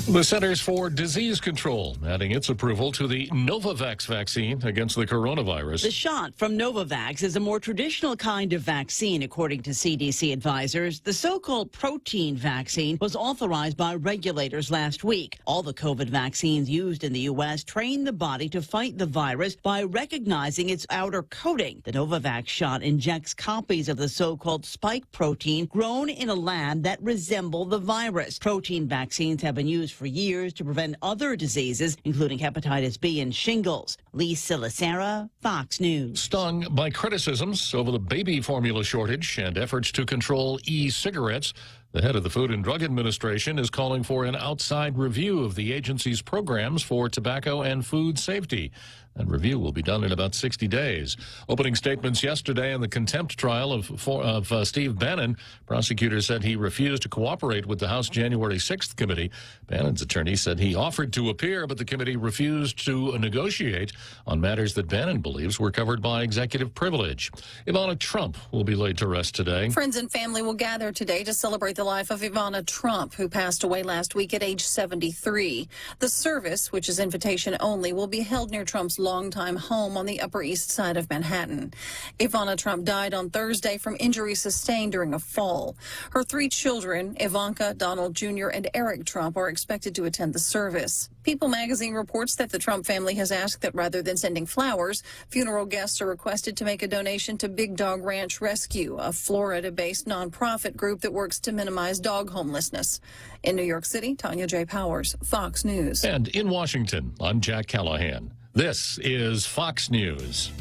The Centers for Disease Control adding its approval to the Novavax vaccine against the coronavirus. The shot from Novavax is a more traditional kind of vaccine, according to CDC advisors. The so-called protein vaccine was authorized by regulators last week. All the COVID vaccines used in the U.S. train the body to fight the virus by recognizing its outer coating. The Novavax shot injects copies of the so-called spike protein grown in a lab that resemble the virus. Protein vaccines have been used for years to prevent other diseases, including hepatitis B and shingles. Lee Silasera, Fox News. Stung by criticisms over the baby formula shortage and efforts to control e-cigarettes, the head of the Food and Drug Administration is calling for an outside review of the agency's programs for tobacco and food safety. That review will be done in about 60 days. Opening statements yesterday in the contempt trial of Steve Bannon, prosecutors said he refused to cooperate with the House January 6th committee. Bannon's attorney said he offered to appear, but the committee refused to negotiate on matters that Bannon believes were covered by executive privilege. Ivana Trump will be laid to rest today. Friends and family will gather today to celebrate the life of Ivana Trump, who passed away last week at age 73. The service, which is invitation only, will be held near Trump's longtime home on the Upper East Side of Manhattan. Ivana Trump died on Thursday from injuries sustained during a fall. Her 3 children, Ivanka, Donald Jr., and Eric Trump, are expected to attend the service. People magazine reports that the Trump family has asked that rather than sending flowers, funeral guests are requested to make a donation to Big Dog Ranch Rescue, a Florida-based nonprofit group that works to minimize dog homelessness. In New York City, Tanya J. Powers, Fox News. And in Washington, I'm Jack Callahan. This is Fox News.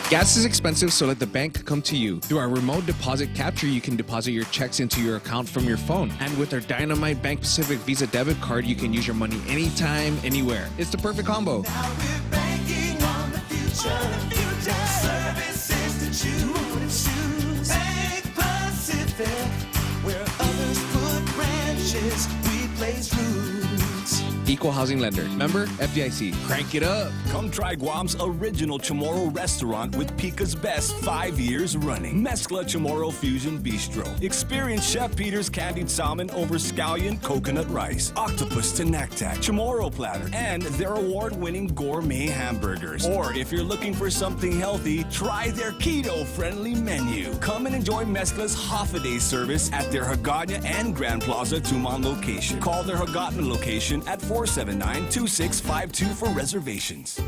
Gas is expensive, so let the bank come to you. Through our remote deposit capture, you can deposit your checks into your account from your phone. And with our Dynamite Bank Pacific Visa debit card, you can use your money anytime, anywhere. It's the perfect combo. Now we're banking on the future. Services to choose. Bank Pacific, where others put branches, we place roots. Equal housing lender. Member FDIC. Crank it up. Come try Guam's original Chamorro restaurant with Pica's Best 5 years running. Mezcla Chamorro Fusion Bistro. Experience Chef Peter's candied salmon over scallion coconut rice, octopus to naktak, Chamorro platter, and their award-winning gourmet hamburgers. Or if you're looking for something healthy, try their keto-friendly menu. Come and enjoy Mezcla's half-a-day service at their Hagåtña and Grand Plaza Tuman location. Call their Hagåtña location at 479-2652 for reservations.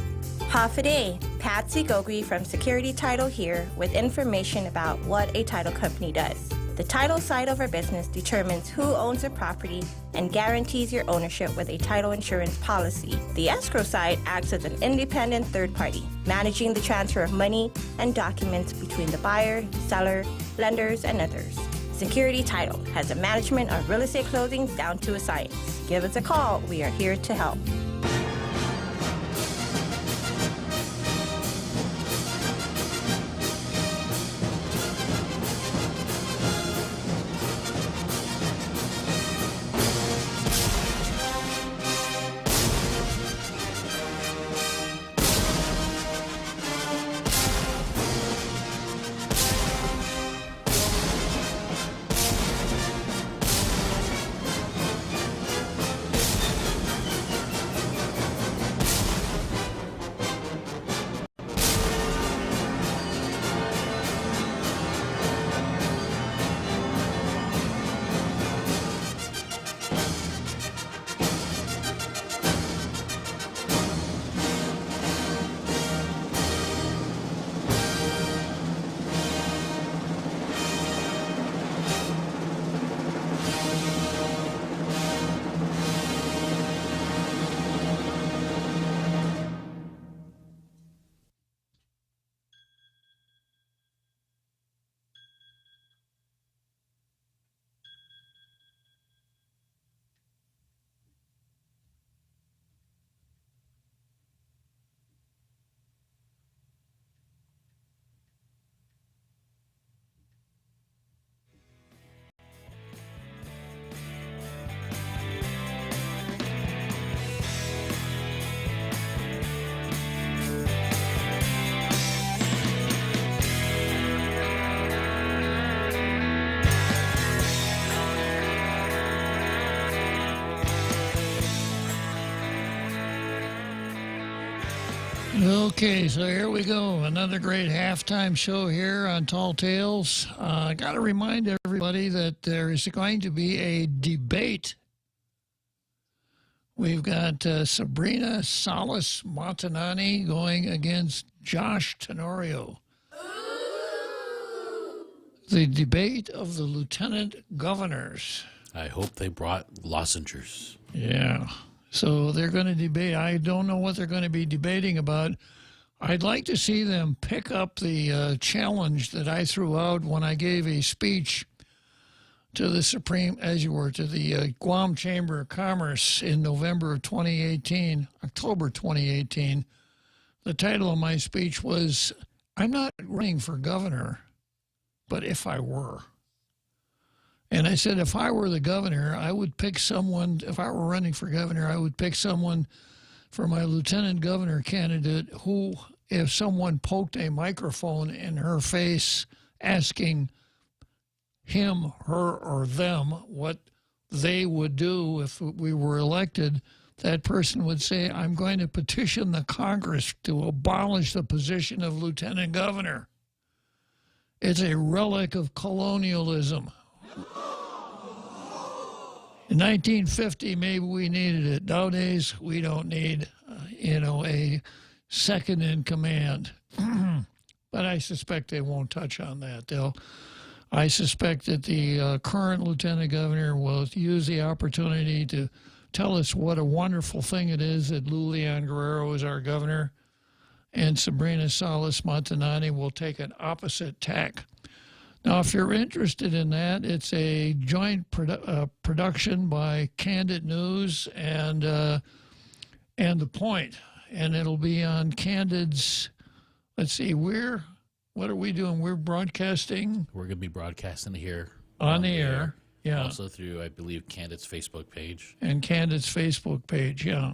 Half a day. Patsy Gogri from Security Title here with information about what a title company does. The title side of our business determines who owns a property and guarantees your ownership with a title insurance policy. The escrow side acts as an independent third party, managing the transfer of money and documents between the buyer, seller, lenders, and others. Security Title has a management of real estate closings down to a science. Give us a call. We are here to help. Okay, so here we go. Another great halftime show here on Tall Tales. I got to remind everybody that there is going to be a debate. We've got Sabrina Salas Montanani going against Josh Tenorio. The debate of the lieutenant governors. I hope they brought lozenges. Yeah. So they're going to debate. I don't know what they're going to be debating about. I'd like to see them pick up the challenge that I threw out when I gave a speech to the to the Guam Chamber of Commerce in November of 2018, October 2018. The title of my speech was, "I'm not running for governor, but if I were." And I said, if I were the governor, I would pick someone, if I were running for governor, I would pick someone for my lieutenant governor candidate who, if someone poked a microphone in her face asking him, her, or them what they would do if we were elected, that person would say, I'm going to petition the Congress to abolish the position of lieutenant governor. It's a relic of colonialism. In 1950, maybe we needed it. Nowadays, we don't need, a second in command. But I suspect they won't touch on that. I suspect that the current lieutenant governor will use the opportunity to tell us what a wonderful thing it is that Lulian Guerrero is our governor, and Sabrina Salas Montanani will take an opposite tack. Now, if you're interested in that, it's a joint production by Candid News and The Point, and it'll be on Candid's. Let's see, what are we doing? We're broadcasting. We're going to be broadcasting here on the air. Yeah. Also through, I believe, Candid's Facebook page. And Candid's Facebook page, yeah.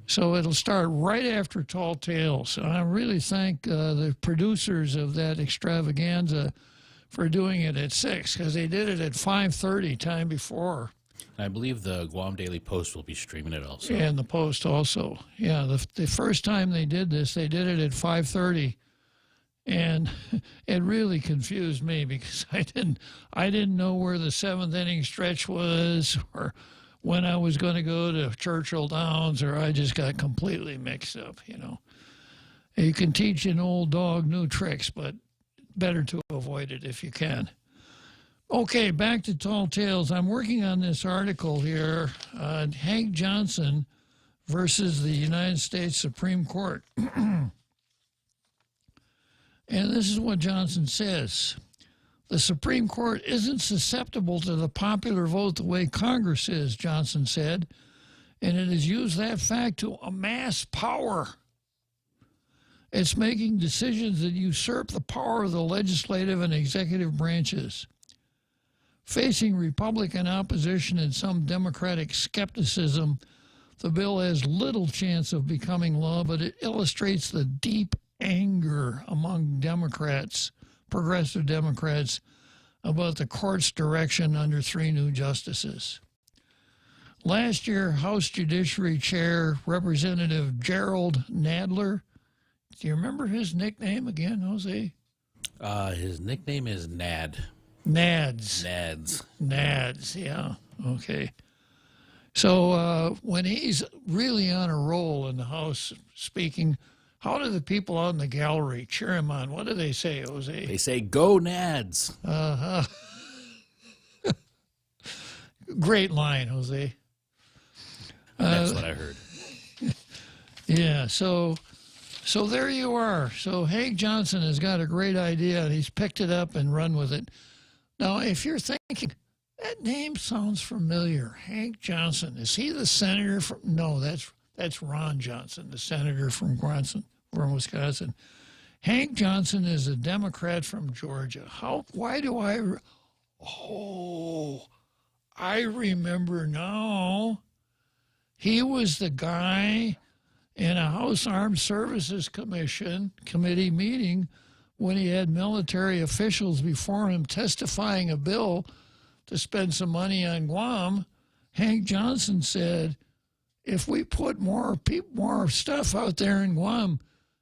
So it'll start right after Tall Tales. And I really thank the producers of that extravaganza for doing it at 6, because they did it at 5:30 time before. And I believe the Guam Daily Post will be streaming it also. And the Post also. Yeah, the first time they did this, they did it at 5:30. And it really confused me because I didn't know where the 7th inning stretch was or when I was going to go to Churchill Downs, or I just got completely mixed up, You can teach an old dog new tricks, but better to avoid it if you can. Okay, back to Tall Tales. I'm working on this article here, Hank Johnson versus the United States Supreme Court. And this is what Johnson says. The Supreme Court isn't susceptible to the popular vote the way Congress is, Johnson said, and it has used that fact to amass power. It's making decisions that usurp the power of the legislative and executive branches. Facing Republican opposition and some Democratic skepticism, the bill has little chance of becoming law, but it illustrates the deep anger among Democrats, progressive Democrats, about the court's direction under 3 new justices. Last year, House Judiciary Chair Representative Gerald Nadler, do you remember his nickname again, Jose? His nickname is Nad. Nads, yeah, okay. So when he's really on a roll in the House speaking, how do the people out in the gallery cheer him on? What do they say, Jose? They say, "Go Nads." Uh-huh. Great line, Jose. That's what I heard. Yeah, so there you are. So Hank Johnson has got a great idea, and he's picked it up and run with it. Now, if you're thinking, that name sounds familiar, Hank Johnson, is he the senator from... No, that's Ron Johnson, the senator from Wisconsin. Hank Johnson is a Democrat from Georgia. Why do I... I remember now. He was the guy in a House Armed Services Committee meeting when he had military officials before him testifying a bill to spend some money on Guam. Hank Johnson said, if we put more stuff out there in Guam,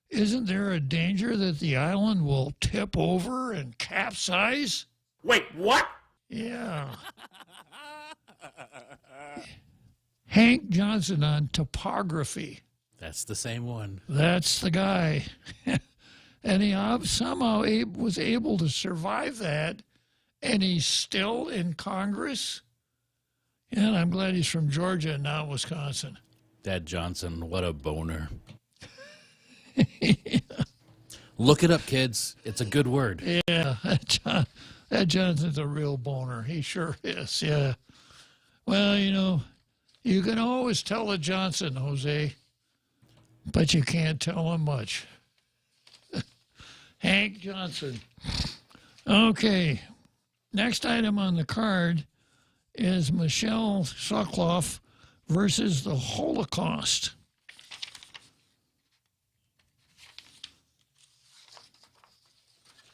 isn't there a danger that the island will tip over and capsize? Wait, what? Yeah. Hank Johnson on topography. That's the same one. That's the guy. And he somehow was able to survive that, and he's still in Congress. And I'm glad he's from Georgia and not Wisconsin. Dad Johnson, what a boner. Yeah. Look it up, kids. It's a good word. Yeah, that Johnson's a real boner. He sure is, yeah. Well, you can always tell a Johnson, Jose, but you can't tell him much. Hank Johnson. Okay, next item on the card is Michelle Sokoloff versus the Holocaust.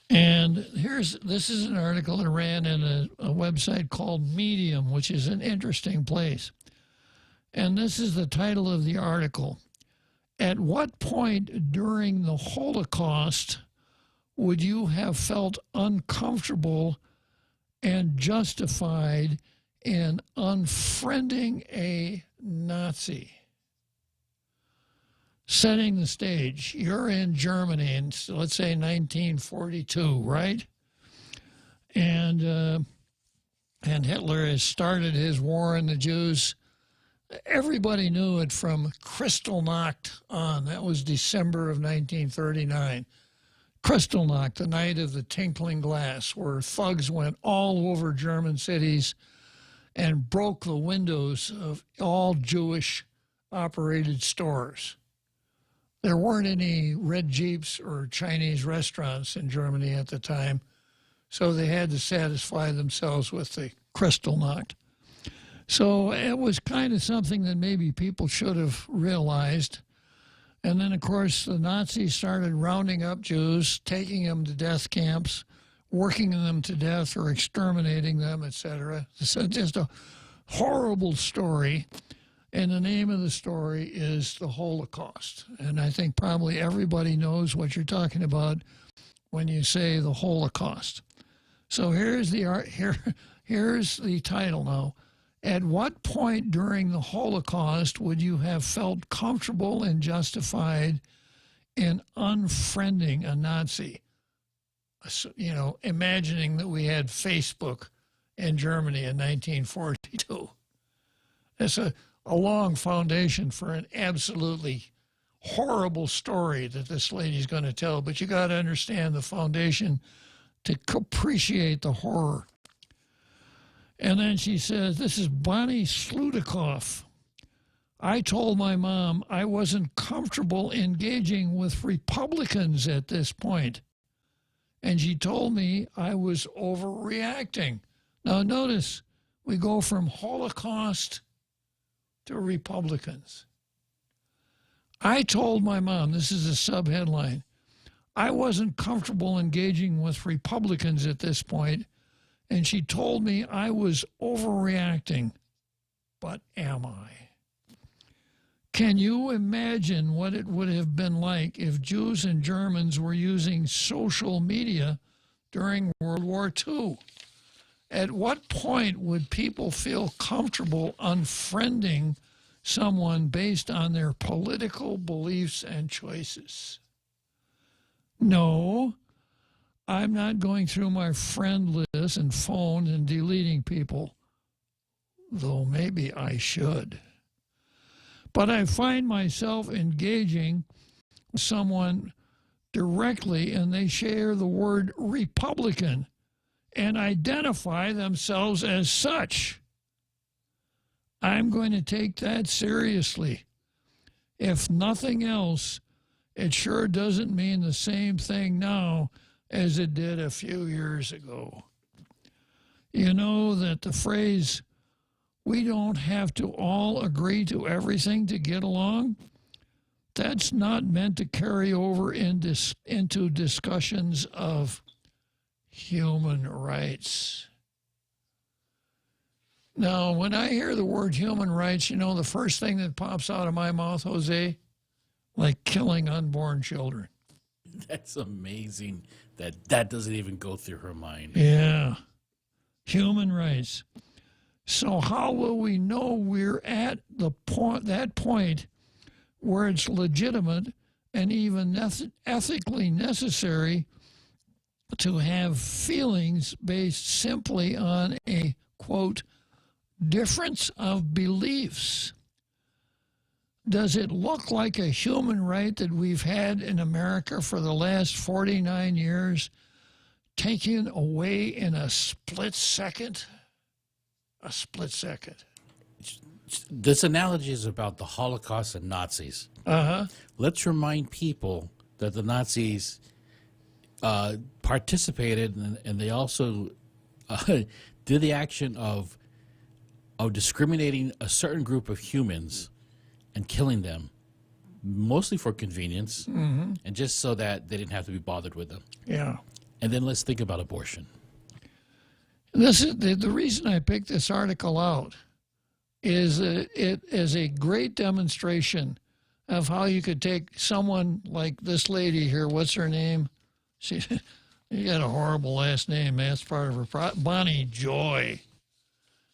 And this is an article that ran in a website called Medium, which is an interesting place. And this is the title of the article. At what point during the Holocaust would you have felt uncomfortable and justified in unfriending a Nazi? Setting the stage. You're in Germany in, let's say, 1942, right? And Hitler has started his war on the Jews. Everybody knew it from Kristallnacht on. That was December of 1939. Kristallnacht, the night of the tinkling glass, where thugs went all over German cities and broke the windows of all Jewish-operated stores. There weren't any red Jeeps or Chinese restaurants in Germany at the time, so they had to satisfy themselves with the Kristallnacht. So it was kind of something that maybe people should have realized. And then, of course, the Nazis started rounding up Jews, taking them to death camps, working them to death or exterminating them, etc. It's just a horrible story. And the name of the story is the Holocaust. And I think probably everybody knows what you're talking about when you say the Holocaust. So here's the title now. At what point during the Holocaust would you have felt comfortable and justified in unfriending a Nazi? You know, imagining that we had Facebook in Germany in 1942. That's a long foundation for an absolutely horrible story that this lady's going to tell, but you got to understand the foundation to appreciate the horror. And then she says, this is Bonnie Sludikoff. I told my mom I wasn't comfortable engaging with Republicans at this point, and she told me I was overreacting. Now notice, we go from Holocaust to Republicans. I told my mom, this is a sub-headline, I wasn't comfortable engaging with Republicans at this point, and she told me I was overreacting. But am I? Can you imagine what it would have been like if Jews and Germans were using social media during World War II? At what point would people feel comfortable unfriending someone based on their political beliefs and choices? No, I'm not going through my friend list and phone and deleting people, though maybe I should. But I find myself engaging with someone directly and they share the word Republican and identify themselves as such. I'm going to take that seriously. If nothing else, it sure doesn't mean the same thing now as it did a few years ago. You know that the phrase, we don't have to all agree to everything to get along, that's not meant to carry over into discussions of human rights. Now, when I hear the word human rights, you know the first thing that pops out of my mouth, Jose? Like killing unborn children. That's amazing that doesn't even go through her mind. Yeah. Human rights. So how will we know we're at that point where it's legitimate and even ethically necessary to have feelings based simply on a, quote, difference of beliefs? Does it look like a human right that we've had in America for the last 49 years taken away in a split second? A split second. This analogy is about the Holocaust and Nazis. Uh-huh. Let's remind people that the Nazis participated and they also did the action of discriminating a certain group of humans and killing them, mostly for convenience, and just so that they didn't have to be bothered with them. Yeah. And then let's think about abortion. This is the reason I picked this article out is it is a great demonstration of how you could take someone like this lady here, what's her name? You got a horrible last name. That's part of her. Bonnie Joy.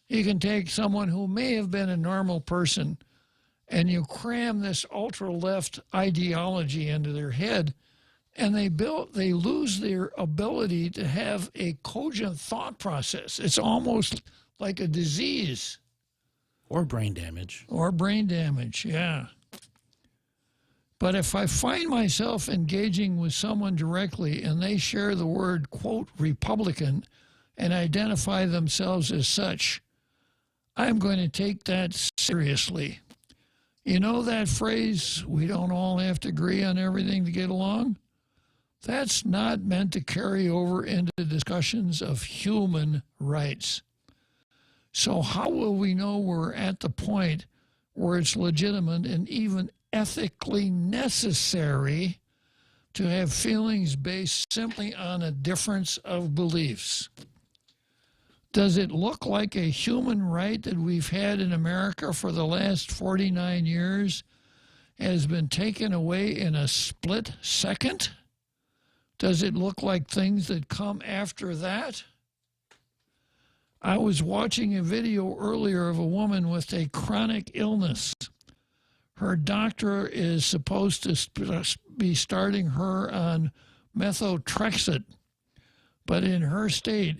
You can take someone who may have been a normal person and you cram this ultra-left ideology into their head, and they lose their ability to have a cogent thought process. It's almost like a disease. Or brain damage. Or brain damage, yeah. But if I find myself engaging with someone directly and they share the word, quote, Republican, and identify themselves as such, I'm going to take that seriously. You know that phrase, we don't all have to agree on everything to get along? That's not meant to carry over into discussions of human rights. So how will we know we're at the point where it's legitimate and even ethically necessary to have feelings based simply on a difference of beliefs? Does it look like a human right that we've had in America for the last 49 years has been taken away in a split second? Does it look like things that come after that? I was watching a video earlier of a woman with a chronic illness. Her doctor is supposed to be starting her on methotrexate, but in her state,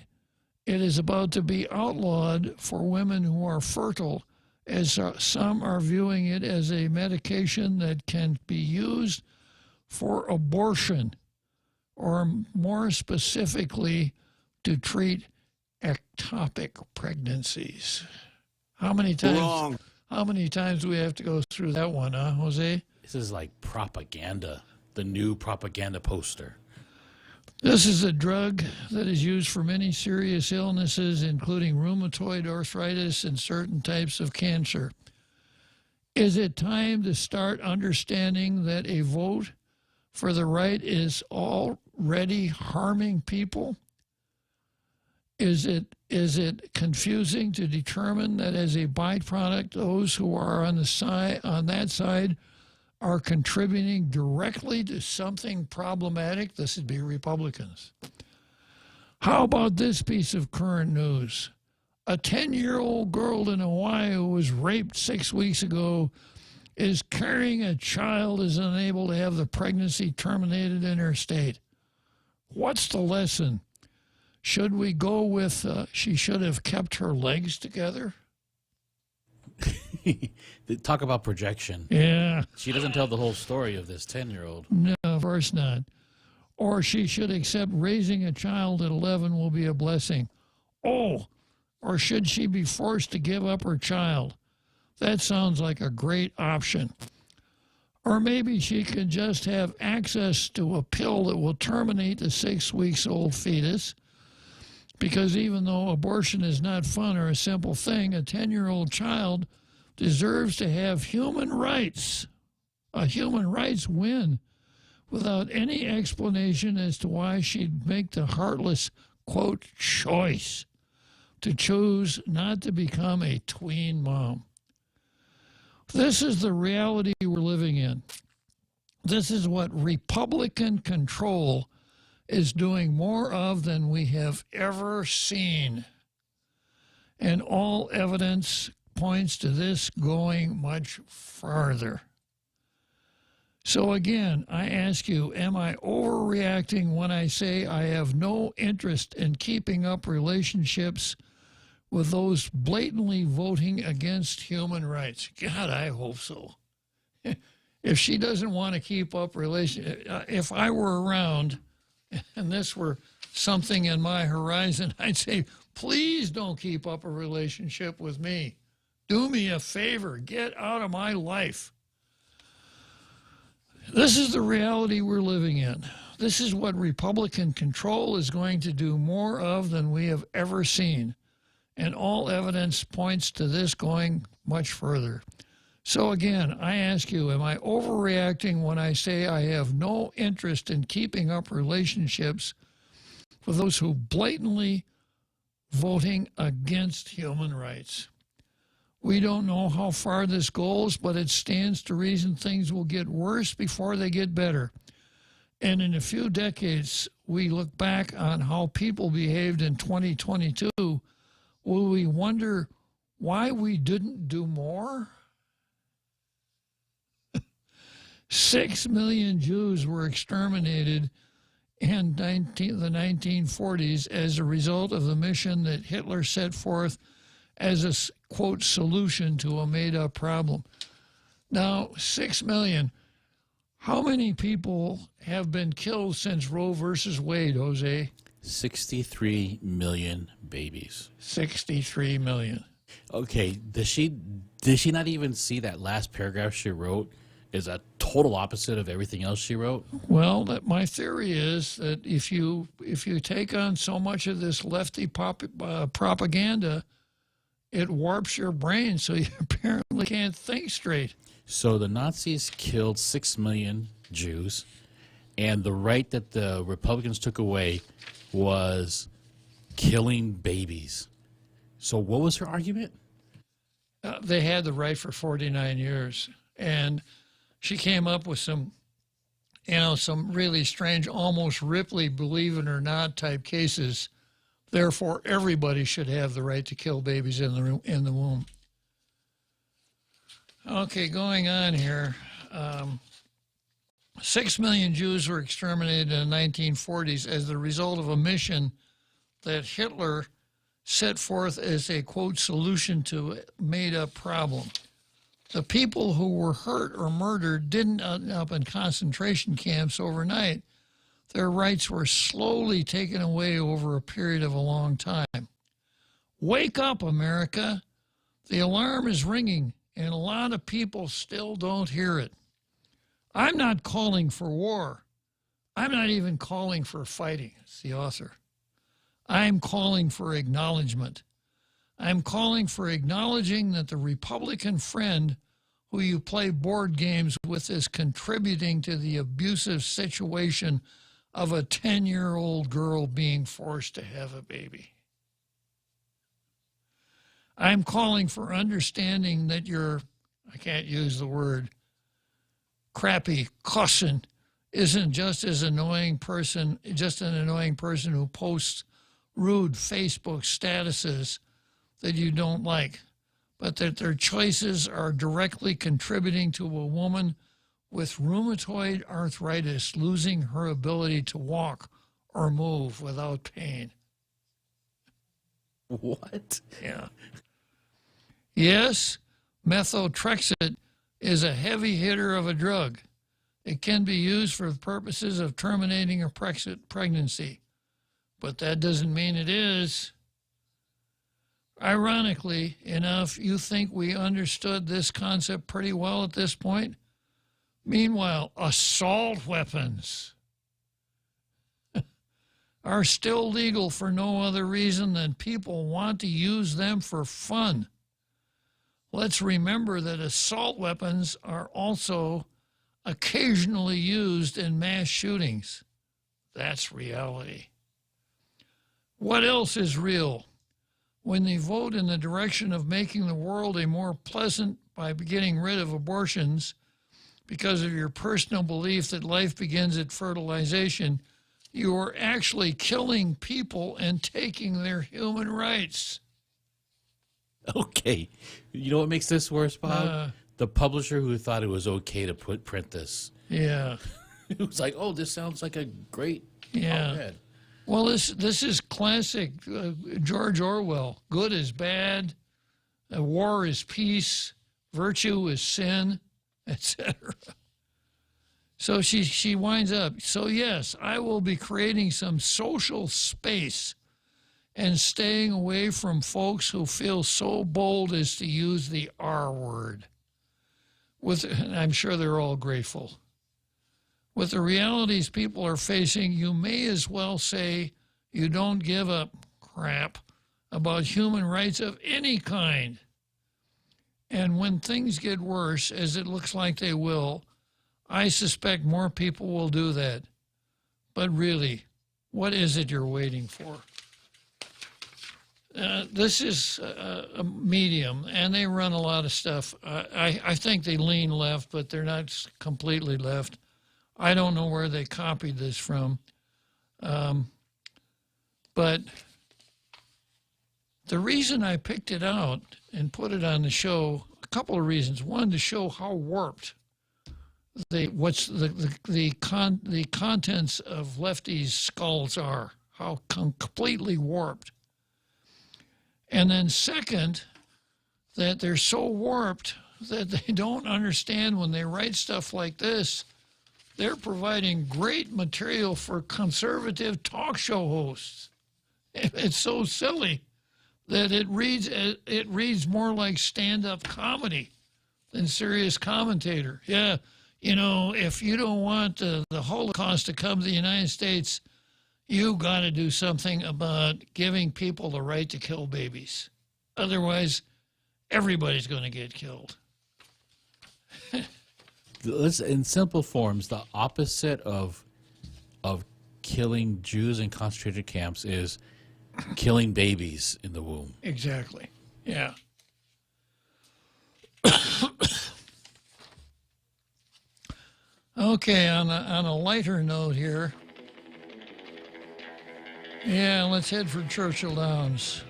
it is about to be outlawed for women who are fertile, as some are viewing it as a medication that can be used for abortion, or more specifically, to treat ectopic pregnancies. How many times? Wrong. How many times do we have to go through that one, huh, Jose? This is like propaganda, the new propaganda poster. This is a drug that is used for many serious illnesses, including rheumatoid arthritis and certain types of cancer. Is it time to start understanding that a vote for the right is already harming people? Is it confusing to determine that as a byproduct, those who are on that side are contributing directly to something problematic? This would be Republicans. How about this piece of current news? A 10-year-old girl in Hawaii who was raped 6 weeks ago is carrying a child, is unable to have the pregnancy terminated in her state. What's the lesson? Should we go with she should have kept her legs together? Talk about projection. Yeah. She doesn't tell the whole story of this 10-year-old. No, of course not. Or she should accept raising a child at 11 will be a blessing. Oh, or should she be forced to give up her child? That sounds like a great option. Or maybe she can just have access to a pill that will terminate the 6 weeks old fetus. Because even though abortion is not fun or a simple thing, a 10-year-old child deserves to have human rights, a human rights win, without any explanation as to why she'd make the heartless, quote, choice to choose not to become a tween mom. This is the reality we're living in. This is what Republican control is doing more of than we have ever seen. And all evidence points to this going much farther. So again, I ask you, am I overreacting when I say I have no interest in keeping up relationships with those blatantly voting against human rights? God, I hope so. If she doesn't want to keep up if I were around and this were something in my horizon, I'd say, please don't keep up a relationship with me. Do me a favor. Get out of my life. This is the reality we're living in. This is what Republican control is going to do more of than we have ever seen. And all evidence points to this going much further. So again, I ask you, am I overreacting when I say I have no interest in keeping up relationships with those who blatantly voting against human rights? We don't know how far this goes, but it stands to reason things will get worse before they get better. And in a few decades, we look back on how people behaved in 2022, will we wonder why we didn't do more? 6 million Jews were exterminated in the 1940s as a result of the mission that Hitler set forth as a, quote, solution to a made-up problem. Now, 6 million. How many people have been killed since Roe versus Wade, Jose? 63 million babies. 63 million. Okay, did she not even see that last paragraph she wrote is a total opposite of everything else she wrote? Well, my theory is that if you take on so much of this lefty propaganda, it warps your brain so you apparently can't think straight. So the Nazis killed 6 million Jews, and the right that the Republicans took away was killing babies. So what was her argument? They had the right for 49 years, and she came up with some really strange, almost Ripley, believe it or not, type cases. Therefore, everybody should have the right to kill babies in the womb. Okay, going on here. 6 million Jews were exterminated in the 1940s as the result of a mission that Hitler set forth as a, quote, solution to a made-up problem. The people who were hurt or murdered didn't end up in concentration camps overnight. Their rights were slowly taken away over a period of a long time. Wake up, America. The alarm is ringing, and a lot of people still don't hear it. I'm not calling for war. I'm not even calling for fighting. It's the author. I'm calling for acknowledgement. I'm calling for acknowledging that the Republican friend who you play board games with is contributing to the abusive situation of a 10-year-old girl being forced to have a baby. I'm calling for understanding that your, I can't use the word, crappy cousin isn't just an annoying person who posts rude Facebook statuses that you don't like, but that their choices are directly contributing to a woman with rheumatoid arthritis losing her ability to walk or move without pain. What? Yeah. Yes, methotrexate is a heavy hitter of a drug. It can be used for the purposes of terminating a pregnancy, but that doesn't mean it is. Ironically enough, you think we understood this concept pretty well at this point? Meanwhile, assault weapons are still legal for no other reason than people want to use them for fun. Let's remember that assault weapons are also occasionally used in mass shootings. That's reality. What else is real? When they vote in the direction of making the world a more pleasant by getting rid of abortions because of your personal belief that life begins at fertilization, you are actually killing people and taking their human rights. Okay. You know what makes this worse, Bob? The publisher who thought it was okay to print this. Yeah. It was like, oh, this sounds like a great op-ed. Well, this is classic George Orwell. Good is bad, war is peace, virtue is sin, etc. So she winds up, so yes, I will be creating some social space and staying away from folks who feel so bold as to use the R word. And I'm sure they're all grateful. With the realities people are facing, you may as well say you don't give a crap about human rights of any kind. And when things get worse, as it looks like they will, I suspect more people will do that. But really, what is it you're waiting for? This is a Medium, and they run a lot of stuff. I think they lean left, but they're not completely left. I don't know where they copied this from. But the reason I picked it out and put it on the show, a couple of reasons. One, to show how warped the contents of lefties' skulls are, how completely warped. And then second, that they're so warped that they don't understand when they write stuff like this. They're providing great material for conservative talk show hosts. It's so silly that it reads more like stand-up comedy than serious commentator. Yeah, you know, if you don't want the Holocaust to come to the United States, you got to do something about giving people the right to kill babies. Otherwise, everybody's going to get killed. In simple forms, the opposite of killing Jews in concentration camps is killing babies in the womb. Exactly. Yeah. Okay, on a lighter note here. Yeah, let's head for Churchill Downs.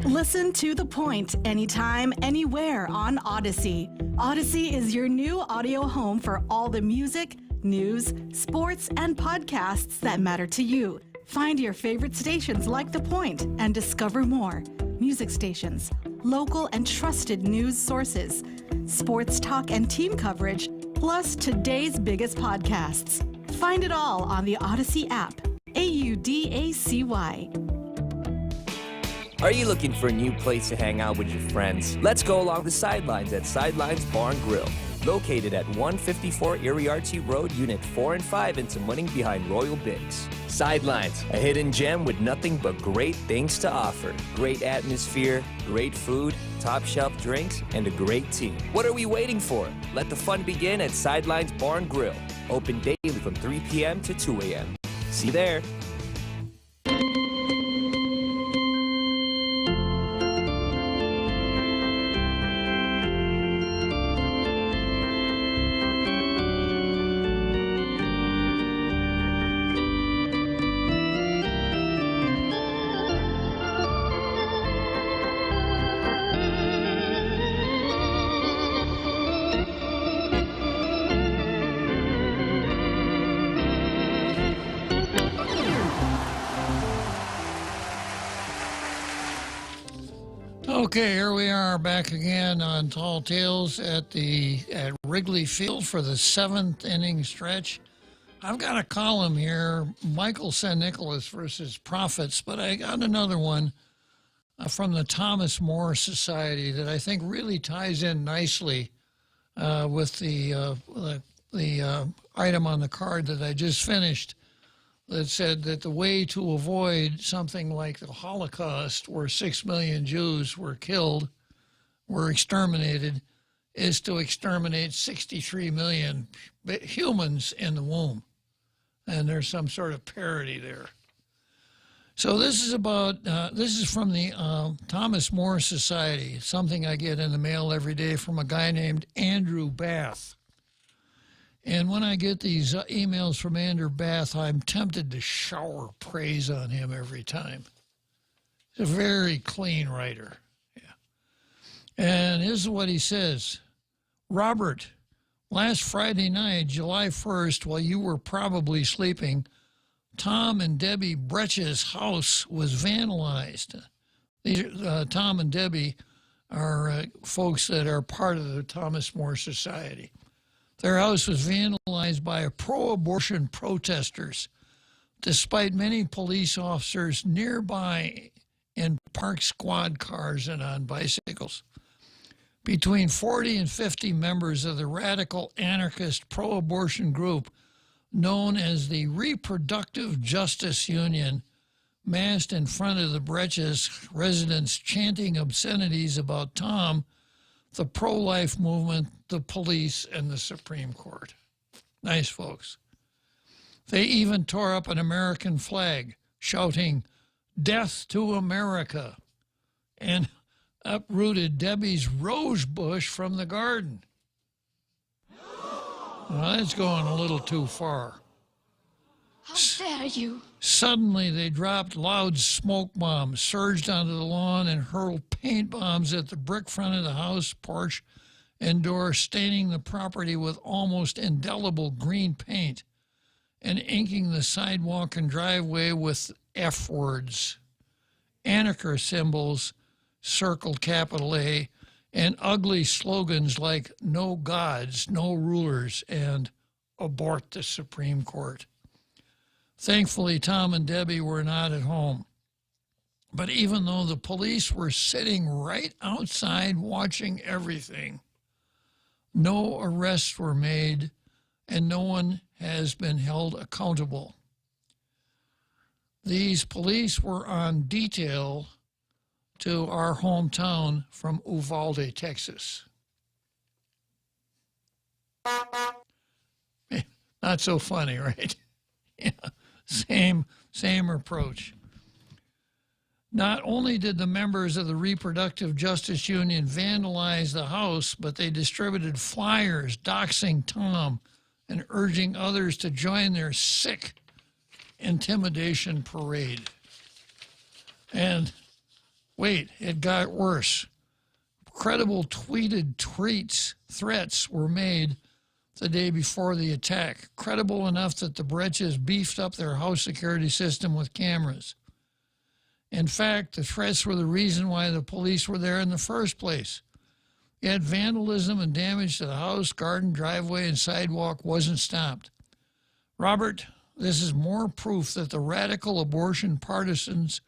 Listen to The Point anytime, anywhere on Odyssey. Odyssey is your new audio home for all the music, news, sports, and podcasts that matter to you. Find your favorite stations like The Point and discover more. Music stations, local and trusted news sources, sports talk and team coverage, plus today's biggest podcasts. Find it all on the Odyssey app. AUDACY. Are you looking for a new place to hang out with your friends? Let's go along the sidelines at Sidelines Bar and Grill. Located at 154 Iriarty Road, Unit 4 and 5 in Tamuning behind Royal Bigs. Sidelines, a hidden gem with nothing but great things to offer. Great atmosphere, great food, top shelf drinks, and a great team. What are we waiting for? Let the fun begin at Sidelines Bar and Grill. Open daily from 3 p.m. to 2 a.m. See you there. Okay, here we are back again on Tall Tales at Wrigley Field for the 7th inning stretch. I've got a column here, Michael St. Nicholas versus Prophets, but I got another one from the Thomas More Society that I think really ties in nicely with the item on the card that I just finished that said that the way to avoid something like the Holocaust, where 6 million Jews were killed, were exterminated, is to exterminate 63 million humans in the womb. And there's some sort of parody there. So this is about, this is from the Thomas More Society, it's something I get in the mail every day from a guy named Andrew Bath. And when I get these emails from Andrew Bath, I'm tempted to shower praise on him every time. He's a very clean writer. Yeah. And this is what he says. Robert, last Friday night, July 1st, while you were probably sleeping, Tom and Debbie Bretsch's house was vandalized. These, Tom and Debbie are folks that are part of the Thomas More Society. Their house was vandalized by pro-abortion protesters, despite many police officers nearby in parked squad cars and on bicycles. Between 40 and 50 members of the radical anarchist pro-abortion group known as the Reproductive Justice Union massed in front of the Bretsch's residence chanting obscenities about Tom, the pro-life movement, the police, and the Supreme Court. Nice folks. They even tore up an American flag, shouting, "Death to America," and uprooted Debbie's rose bush from the garden. Well, that's going a little too far. How dare you? Suddenly, they dropped loud smoke bombs, surged onto the lawn, and hurled paint bombs at the brick front of the house, porch, and door, staining the property with almost indelible green paint and inking the sidewalk and driveway with F words, anarchist symbols, circled capital A, and ugly slogans like "No gods, no rulers," and "Abort the Supreme Court." Thankfully, Tom and Debbie were not at home. But even though the police were sitting right outside watching everything, no arrests were made and no one has been held accountable. These police were on detail to our hometown from Uvalde, Texas. Not so funny, right? Yeah, same approach. Not only did the members of the Reproductive Justice Union vandalize the house, but they distributed flyers doxing Tom and urging others to join their sick intimidation parade. And wait, it got worse. Credible tweeted threats were made the day before the attack, credible enough that the Bretches beefed up their house security system with cameras. In fact, the threats were the reason why the police were there in the first place. Yet vandalism and damage to the house, garden, driveway, and sidewalk wasn't stopped. Robert, this is more proof that the radical abortion partisans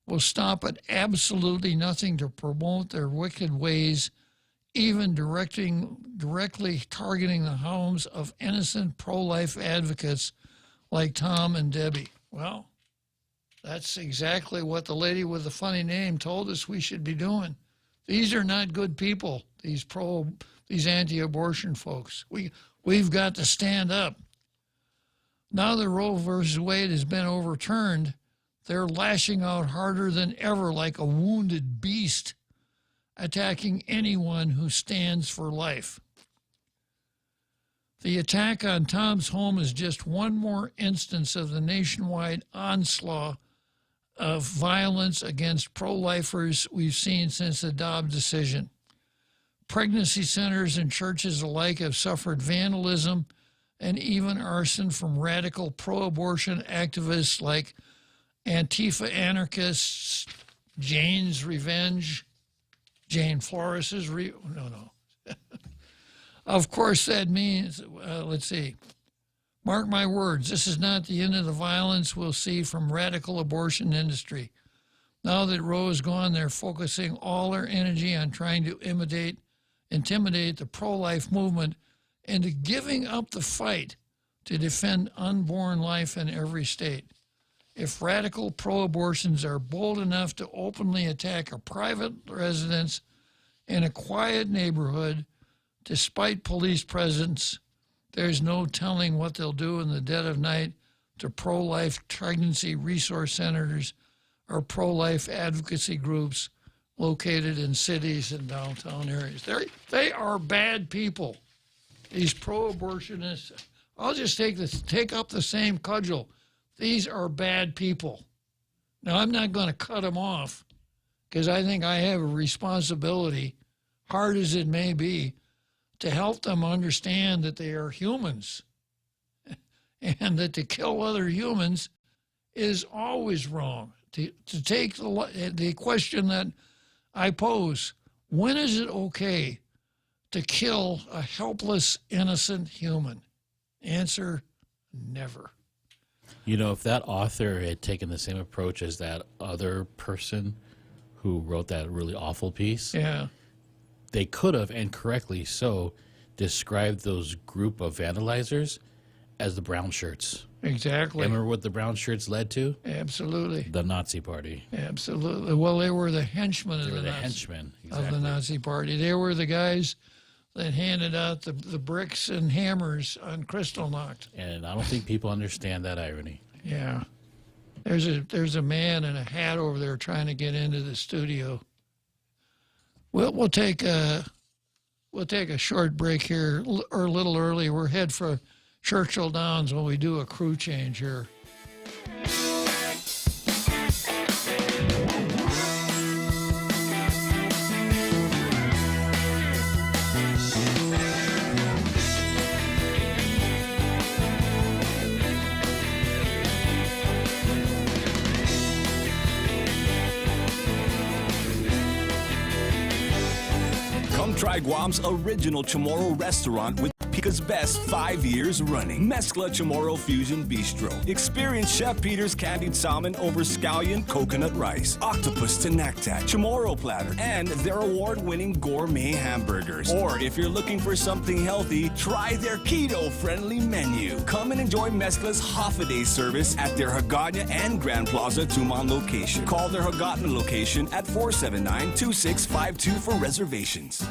will stop at absolutely nothing to promote their wicked ways, even directly targeting the homes of innocent pro-life advocates like Tom and Debbie. Well, that's exactly what the lady with the funny name told us we should be doing. These are not good people, these anti-abortion folks. We've got to stand up. Now that Roe versus Wade has been overturned, they're lashing out harder than ever like a wounded beast, attacking anyone who stands for life. The attack on Tom's home is just one more instance of the nationwide onslaught of violence against pro-lifers we've seen since the Dobbs decision. Pregnancy centers and churches alike have suffered vandalism and even arson from radical pro-abortion activists like Antifa anarchists, Jane Flores' Of course, that means, let's see, mark my words, this is not the end of the violence we'll see from radical abortion industry. Now that Roe is gone, they're focusing all their energy on trying to intimidate the pro-life movement into giving up the fight to defend unborn life in every state. If radical pro-abortions are bold enough to openly attack a private residence in a quiet neighborhood, despite police presence, there's no telling what they'll do in the dead of night to pro-life pregnancy resource centers or pro-life advocacy groups located in cities and downtown areas. They are bad people. These pro-abortionists, I'll just take up the same cudgel. These are bad people. Now, I'm not going to cut them off because I think I have a responsibility, hard as it may be, to help them understand that they are humans and that to kill other humans is always wrong. To take the question that I pose, when is it okay to kill a helpless, innocent human? Answer, never. You know, if that author had taken the same approach as that other person who wrote that really awful piece, yeah, they could have, and correctly so, described those group of vandalizers as the brown shirts. Exactly. Remember what the brown shirts led to? Absolutely. The Nazi Party. Absolutely. Well, they were the henchmen of the Nazi Party. They were the guys that handed out the bricks and hammers on Kristallnacht. And I don't think people understand that irony. Yeah. There's a man in a hat over there trying to get into the studio. We'll take a short break here, or a little early. We're head for Churchill Downs when we do a crew change here. Come try Guam's original Chamorro restaurant with Pica's best 5 years running. Mezcla Chamorro Fusion Bistro. Experience Chef Peter's candied salmon over scallion coconut rice, octopus tenactac, Chamorro platter, and their award-winning gourmet hamburgers. Or if you're looking for something healthy, try their keto-friendly menu. Come and enjoy Mezcla's half-a-day service at their Hagåtña and Grand Plaza Tuman location. Call their Hagåtña location at 479-2652 for reservations.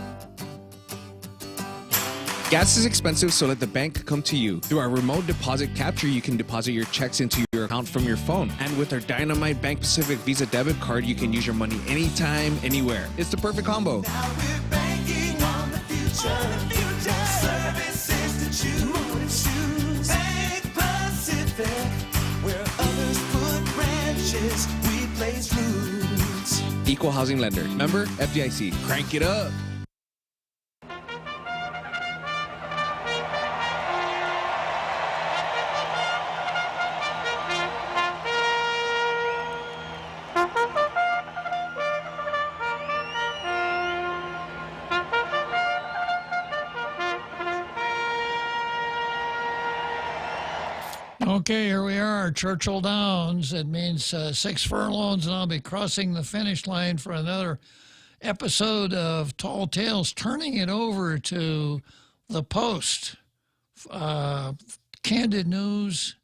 Gas is expensive, so let the bank come to you. Through our remote deposit capture, you can deposit your checks into your account from your phone. And with our Dynamite Bank Pacific Visa debit card, you can use your money anytime, anywhere. It's the perfect combo. Now we're banking on the future. Services to choose. Bank Pacific, where others put branches, we place roots. Equal housing lender. Member FDIC. Crank it up. Okay, here we are, Churchill Downs. It means 6 furlongs, and I'll be crossing the finish line for another episode of Tall Tales, turning it over to the Post, Candid News,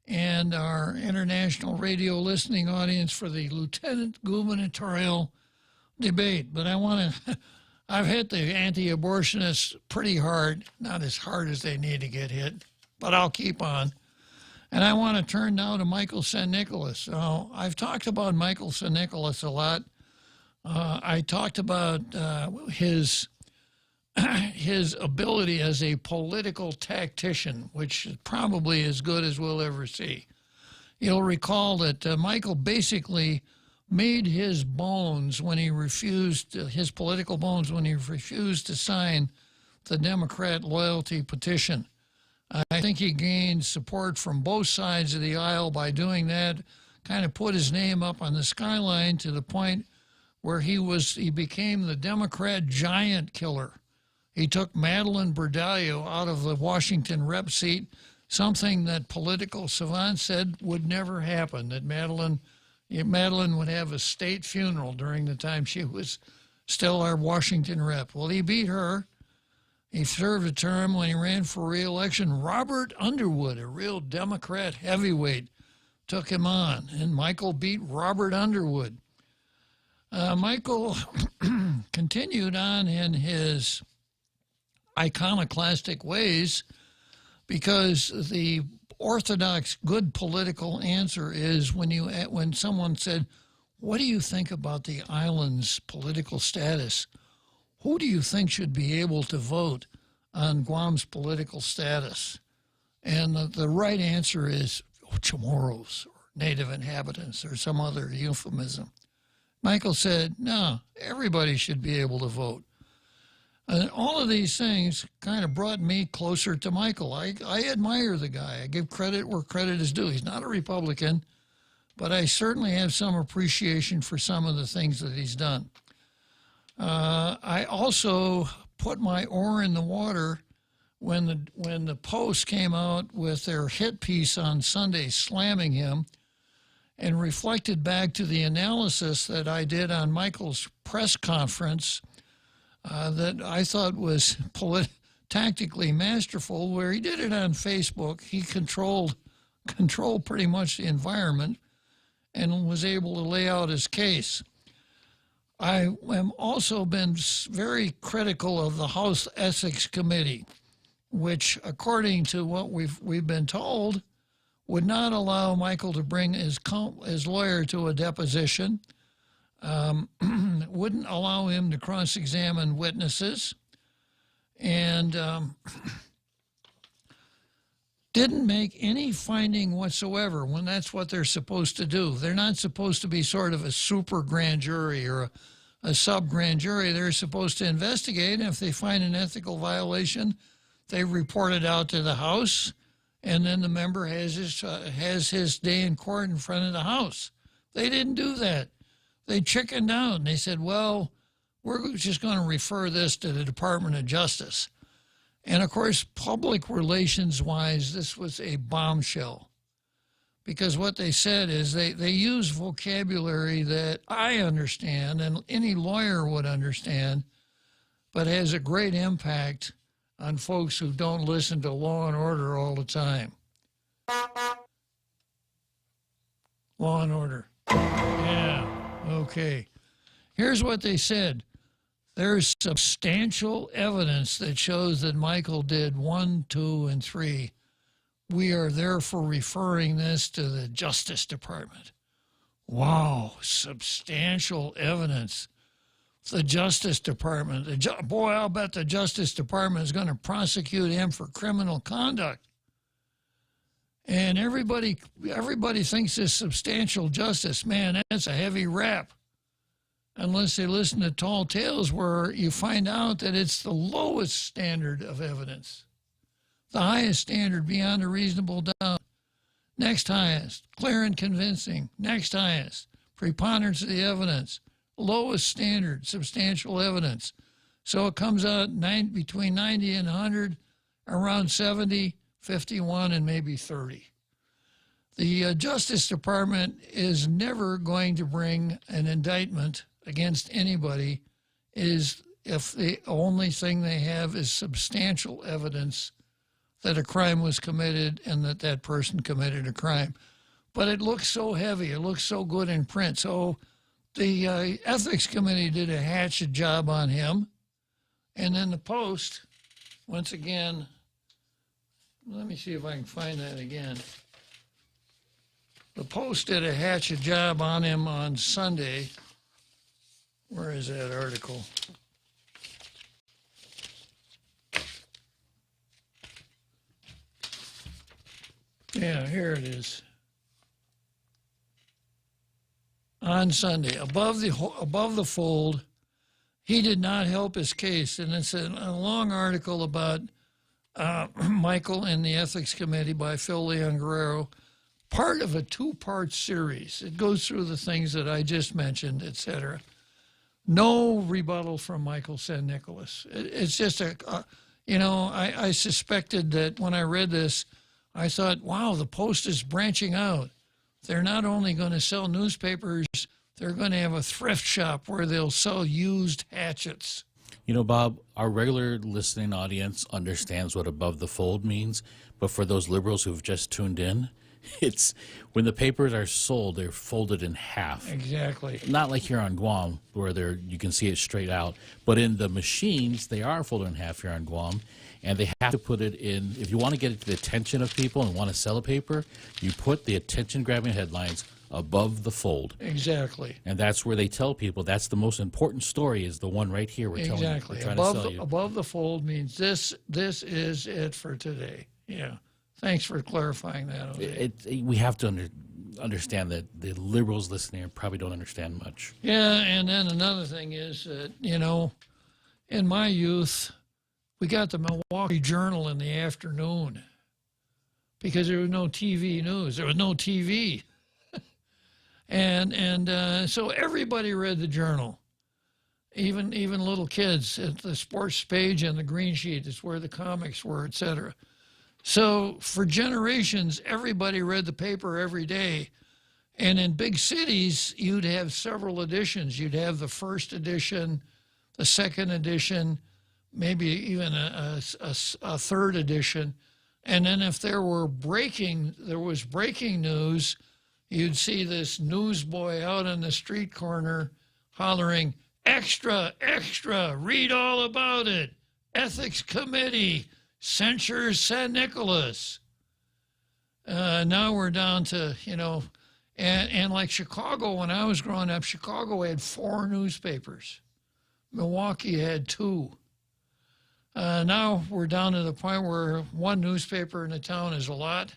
and our international radio listening audience for the lieutenant gubernatorial debate. But I've hit the anti-abortionists pretty hard, not as hard as they need to get hit, but I'll keep on. And I want to turn now to Michael St. Nicholas. Now, I've talked about Michael St. Nicholas a lot. I talked about his ability as a political tactician, which is probably as good as we'll ever see. You'll recall that Michael basically made his bones when he refused, his political bones when he refused to sign the Democrat loyalty petition. I think he gained support from both sides of the aisle by doing that, kind of put his name up on the skyline to the point where he became the Democrat giant killer. He took Madeline Bordallo out of the Washington rep seat, something that political savants said would never happen, that Madeline would have a state funeral during the time she was still our Washington rep. Well, he beat her. He served a term when he ran for re-election. Robert Underwood, a real Democrat heavyweight, took him on, and Michael beat Robert Underwood. Michael continued on in his iconoclastic ways because the orthodox good political answer is when someone said, "What do you think about the island's political status? Who do you think should be able to vote on Guam's political status?" And the right answer is Chamorros or native inhabitants or some other euphemism. Michael said, no, everybody should be able to vote. And all of these things kind of brought me closer to Michael. I admire the guy. I give credit where credit is due. He's not a Republican, but I certainly have some appreciation for some of the things that he's done. I also put my oar in the water when the Post came out with their hit piece on Sunday slamming him, and reflected back to the analysis that I did on Michael's press conference that I thought was tactically masterful, where he did it on Facebook. He controlled pretty much the environment and was able to lay out his case. I have also been very critical of the House Ethics Committee, which, according to what we've been told, would not allow Michael to bring his lawyer to a deposition. wouldn't allow him to cross-examine witnesses, and didn't make any finding whatsoever when that's what they're supposed to do. They're not supposed to be sort of a super grand jury or a sub grand jury. They're supposed to investigate, and if they find an ethical violation, they report it out to the House, and then the member has his day in court in front of the House. They didn't do that. They chickened out. They said, well, we're just going to refer this to the Department of Justice. And, of course, public relations-wise, this was a bombshell. Because what they said is they use vocabulary that I understand and any lawyer would understand, but has a great impact on folks who don't listen to Law and Order all the time. Law and Order. Yeah, okay. Here's what they said. There's substantial evidence that shows that Michael did 1, 2, and 3. We are therefore referring this to the Justice Department. Wow, substantial evidence. The Justice Department. Boy, I'll bet the Justice Department is going to prosecute him for criminal conduct. And everybody thinks this substantial justice, man, that's a heavy rap. Unless they listen to Tall Tales, where you find out that it's the lowest standard of evidence. The highest standard, beyond a reasonable doubt. Next highest, clear and convincing. Next highest, preponderance of the evidence. Lowest standard, substantial evidence. So it comes out between 90 and 100, around 70, 51, and maybe 30. The Justice Department is never going to bring an indictment against anybody if the only thing they have is substantial evidence that a crime was committed and that person committed a crime. But it looks so heavy. It looks so good in print. So the Ethics Committee did a hatchet job on him. And then the Post, once again, let me see if I can find that again. The Post did a hatchet job on him on Sunday. Where is that article? Yeah, here it is. On Sunday, above the fold, he did not help his case. And it's a long article about Michael and the Ethics Committee by Phil Leon Guerrero, part of a two-part series. It goes through the things that I just mentioned, etc. No rebuttal from Michael San Nicolas. It's just I suspected that when I read this, I thought, wow, the Post is branching out. They're not only going to sell newspapers, they're going to have a thrift shop where they'll sell used hatchets. You know, Bob, our regular listening audience understands what above the fold means, but for those liberals who've just tuned in, it's when the papers are sold, they're folded in half. Exactly. Not like here on Guam, where you can see it straight out, but in the machines, they are folded in half here on Guam, and they have to put it in. If you want to get it to the attention of people and want to sell a paper, you put the attention-grabbing headlines above the fold. Exactly. And that's where they tell people that's the most important story, is the one right here we're telling you. Exactly. We're trying to sell you. Above the fold means this is it for today. Yeah. Thanks for clarifying that. We have to understand that the liberals listening probably don't understand much. Yeah, and then another thing is that, in my youth, we got the Milwaukee Journal in the afternoon because there was no TV news. There was no TV. and so everybody read the Journal, even little kids at the sports page and the green sheet. It's where the comics were, etc. So for generations, everybody read the paper every day. And in big cities, you'd have several editions. You'd have the first edition, the second edition, maybe even a third edition. And then if there was breaking news, you'd see this newsboy out on the street corner hollering, "Extra, extra, read all about it. Ethics Committee censures San Nicolas." Now we're down to, And like Chicago, when I was growing up, Chicago had 4 newspapers. Milwaukee had 2. Now we're down to the point where 1 newspaper in the town is a lot.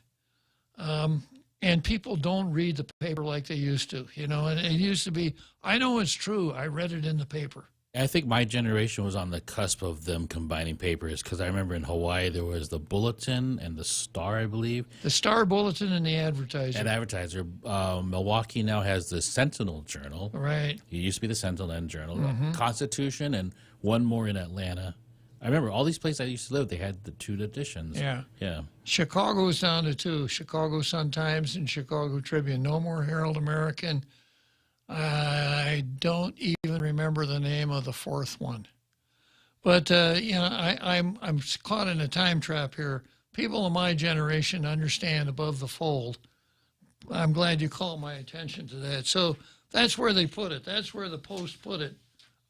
And people don't read the paper like they used to, you know, and it used to be, I know it's true, I read it in the paper. I think my generation was on the cusp of them combining papers, because I remember in Hawaii there was the Bulletin and the Star, I believe. The Star, Bulletin, and the Advertiser. And Advertiser. Milwaukee now has the Sentinel Journal. Right. It used to be the Sentinel and Journal. Mhm. Constitution, and one more in Atlanta. I remember all these places I used to live, they had the 2 editions. Yeah. Yeah. Chicago's down to 2, Chicago Sun-Times and Chicago Tribune. No more Herald American. I don't even remember the name of the 4th one. But, you know, I'm caught in a time trap here. People of my generation understand above the fold. I'm glad you called my attention to that. So that's where they put it. That's where the Post put it,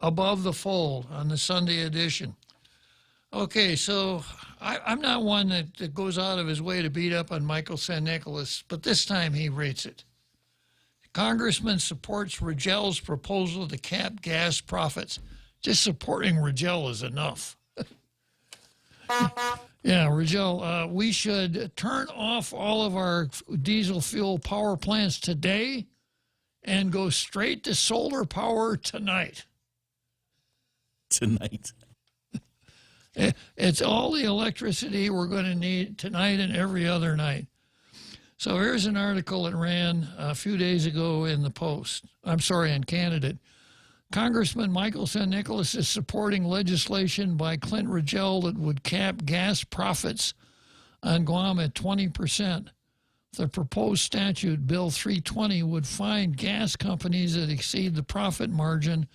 above the fold on the Sunday edition. Okay, so I'm not one that goes out of his way to beat up on Michael San Nicolas, but this time he rates it. Congressman supports Regel's proposal to cap gas profits. Just supporting Regel is enough. Yeah, Regel, we should turn off all of our diesel fuel power plants today and go straight to solar power tonight. Tonight. It's all the electricity we're going to need tonight and every other night. So here's an article that ran a few days ago in the Post. I'm sorry, in Candidate. Congressman Michael San Nicolas is supporting legislation by Clint Regel that would cap gas profits on Guam at 20%. The proposed statute, Bill 320, would fine gas companies that exceed the profit margin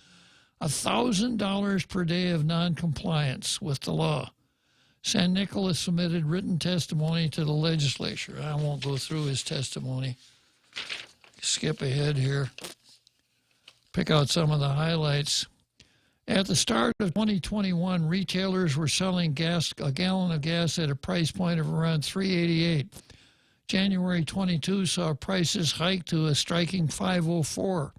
$1,000 per day of noncompliance with the law. San Nicolas submitted written testimony to the legislature. I won't go through his testimony. Skip ahead here. Pick out some of the highlights. At the start of 2021, retailers were selling a gallon of gas at a price point of around $3.88. January 22 saw prices hike to a striking $5.04.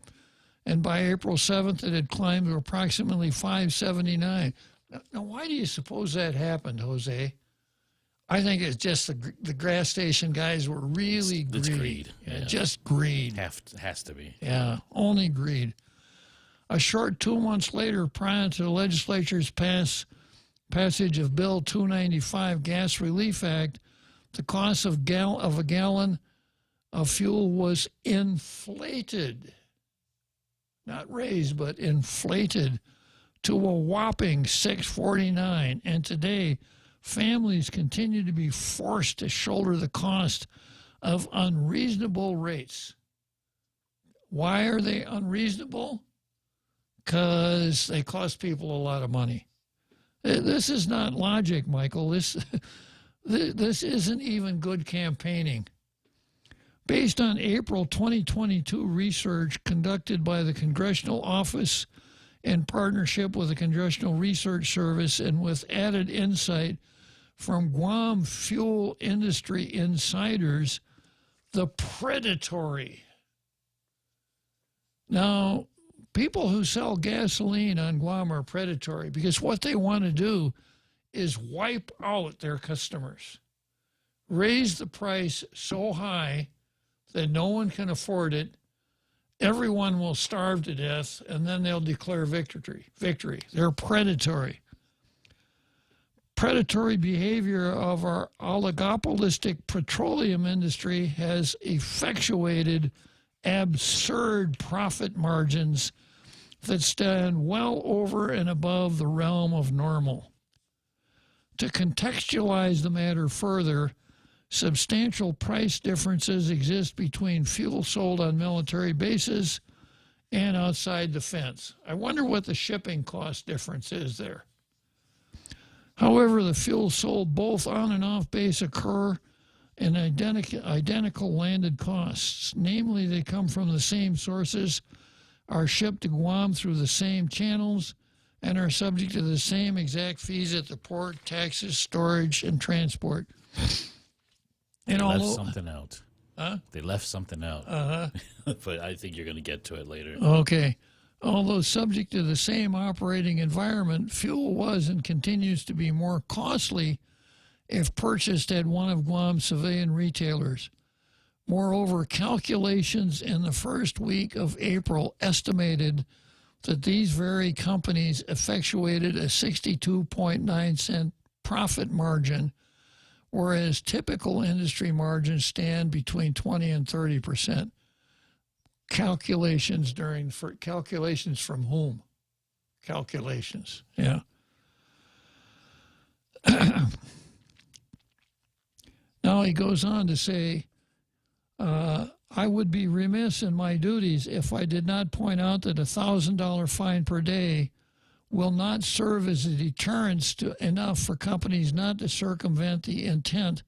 And by April 7th, it had climbed to approximately $5.79. Now, why do you suppose that happened, Jose? I think it's just the gas station guys were really greedy. It's greed. Yeah, just greed. Has to be. Yeah, only greed. A short 2 months later, prior to the legislature's passage of Bill 295, Gas Relief Act, the cost of a gallon of fuel was inflated. Not raised, but inflated to a whopping $6.49. And today, families continue to be forced to shoulder the cost of unreasonable rates. Why are they unreasonable? Because they cost people a lot of money. This is not logic, Michael. This isn't even good campaigning. Based on April 2022 research conducted by the Congressional Office in partnership with the Congressional Research Service and with added insight from Guam fuel industry insiders, the predatory. Now, people who sell gasoline on Guam are predatory because what they want to do is wipe out their customers, raise the price so high that no one can afford it, everyone will starve to death, and then they'll declare victory. They're predatory. Predatory behavior of our oligopolistic petroleum industry has effectuated absurd profit margins that stand well over and above the realm of normal. To contextualize the matter further, substantial price differences exist between fuel sold on military bases and outside the fence. I wonder what the shipping cost difference is there. However, the fuel sold both on and off base occur in identical landed costs. Namely, they come from the same sources, are shipped to Guam through the same channels, and are subject to the same exact fees at the port, taxes, storage, and transport. And left something out. Huh? They left something out. But I think you're going to get to it later. Okay. Although subject to the same operating environment, fuel was and continues to be more costly if purchased at one of Guam's civilian retailers. Moreover, calculations in the first week of April estimated that these very companies effectuated a 62.9-cent profit margin, whereas typical industry margins stand between 20 and 30%. Calculations from whom? Calculations, yeah. Now he goes on to say, I would be remiss in my duties if I did not point out that a $1,000 fine per day will not serve as a deterrence enough for companies not to circumvent the intent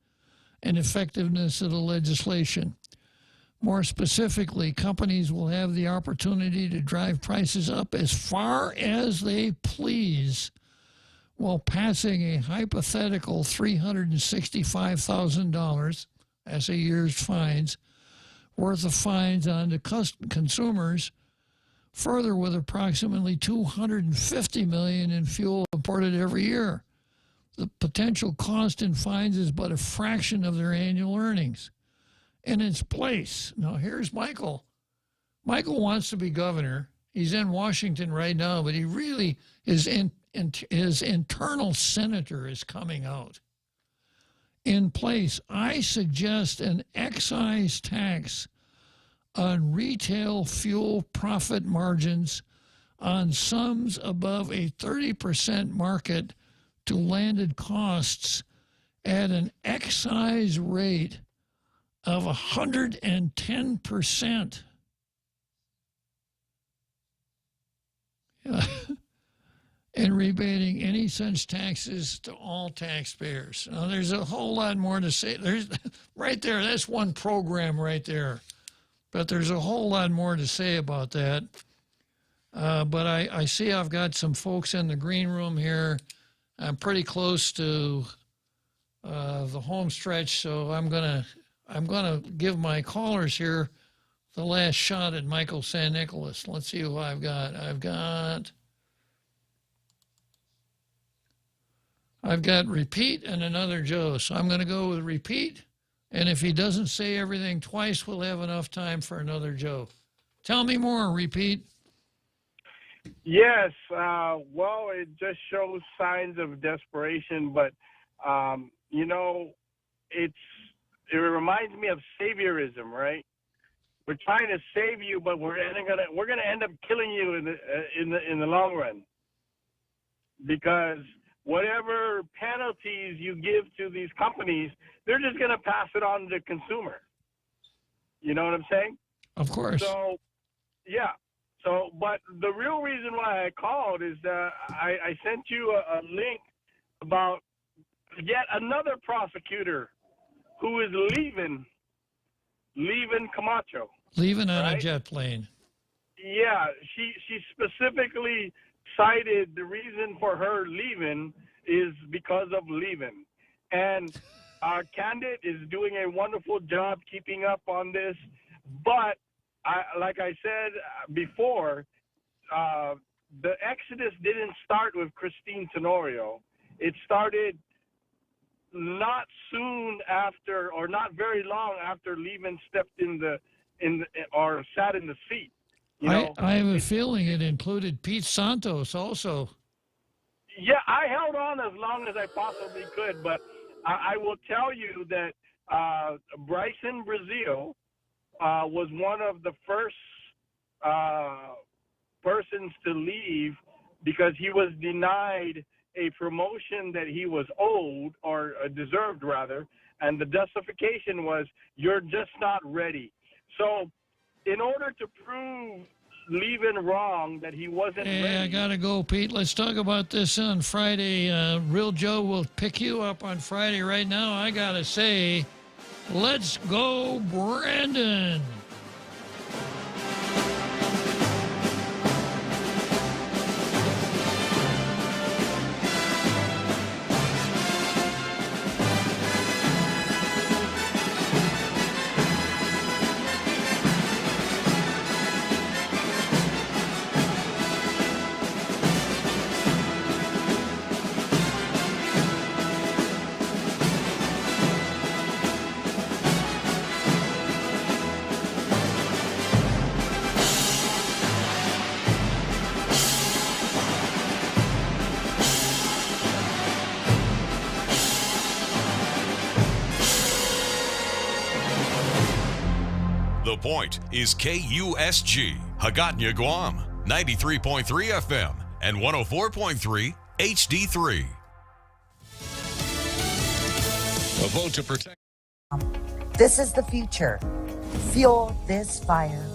and effectiveness of the legislation. More specifically, companies will have the opportunity to drive prices up as far as they please while passing a hypothetical $365,000, that's a year's fines, worth of fines on the consumers. Further, with approximately $250 million in fuel imported every year, the potential cost in fines is but a fraction of their annual earnings. In its place, now here's Michael. Michael wants to be governor. He's in Washington right now, but he really his internal senator is coming out. In place, I suggest an excise tax on retail fuel profit margins on sums above a 30% market to landed costs at an excise rate of 110%. And rebating any such taxes to all taxpayers. Now, there's a whole lot more to say. There's right there, that's one program right there. But there's a whole lot more to say about that. But I see I've got some folks in the green room here. I'm pretty close to the home stretch, so I'm gonna give my callers here the last shot at Michael San Nicolas. Let's see who I've got. I've got Repeat and another Joe, so I'm going to go with Repeat. And if he doesn't say everything twice, we'll have enough time for another Joe. Tell me more, Repeat. Yes, well, it just shows signs of desperation, but it reminds me of saviorism, right? We're trying to save you, but we're gonna end up killing you in the long run, because whatever penalties you give to these companies, they're just gonna pass it on to the consumer. You know what I'm saying? Of course. So, yeah. So, but the real reason why I called is that I sent you a link about yet another prosecutor who is leaving Camacho. Leaving on a jet plane. Yeah, she specifically cited the reason for her leaving is because of leaving. And Candid is doing a wonderful job keeping up on this, but like I said before, the exodus didn't start with Christine Tenorio. It started not soon after, or not very long after Levin stepped or sat in the seat. I have a feeling it included Pete Santos also. Yeah, I held on as long as I possibly could, but I will tell you that Bryson Brazil was one of the first persons to leave because he was denied a promotion that he was owed, or deserved rather, and the justification was, you're just not ready. So in order to prove Levin wrong, that he wasn't ready. I gotta go, Pete. Let's talk about this on Friday. Real Joe will pick you up on Friday. Right now, I gotta say, let's go, Brandon. The Point is KUSG, Hagåtña, Guam, 93.3 FM and 104.3 HD3. A vote to protect. This is the future. Fuel this fire.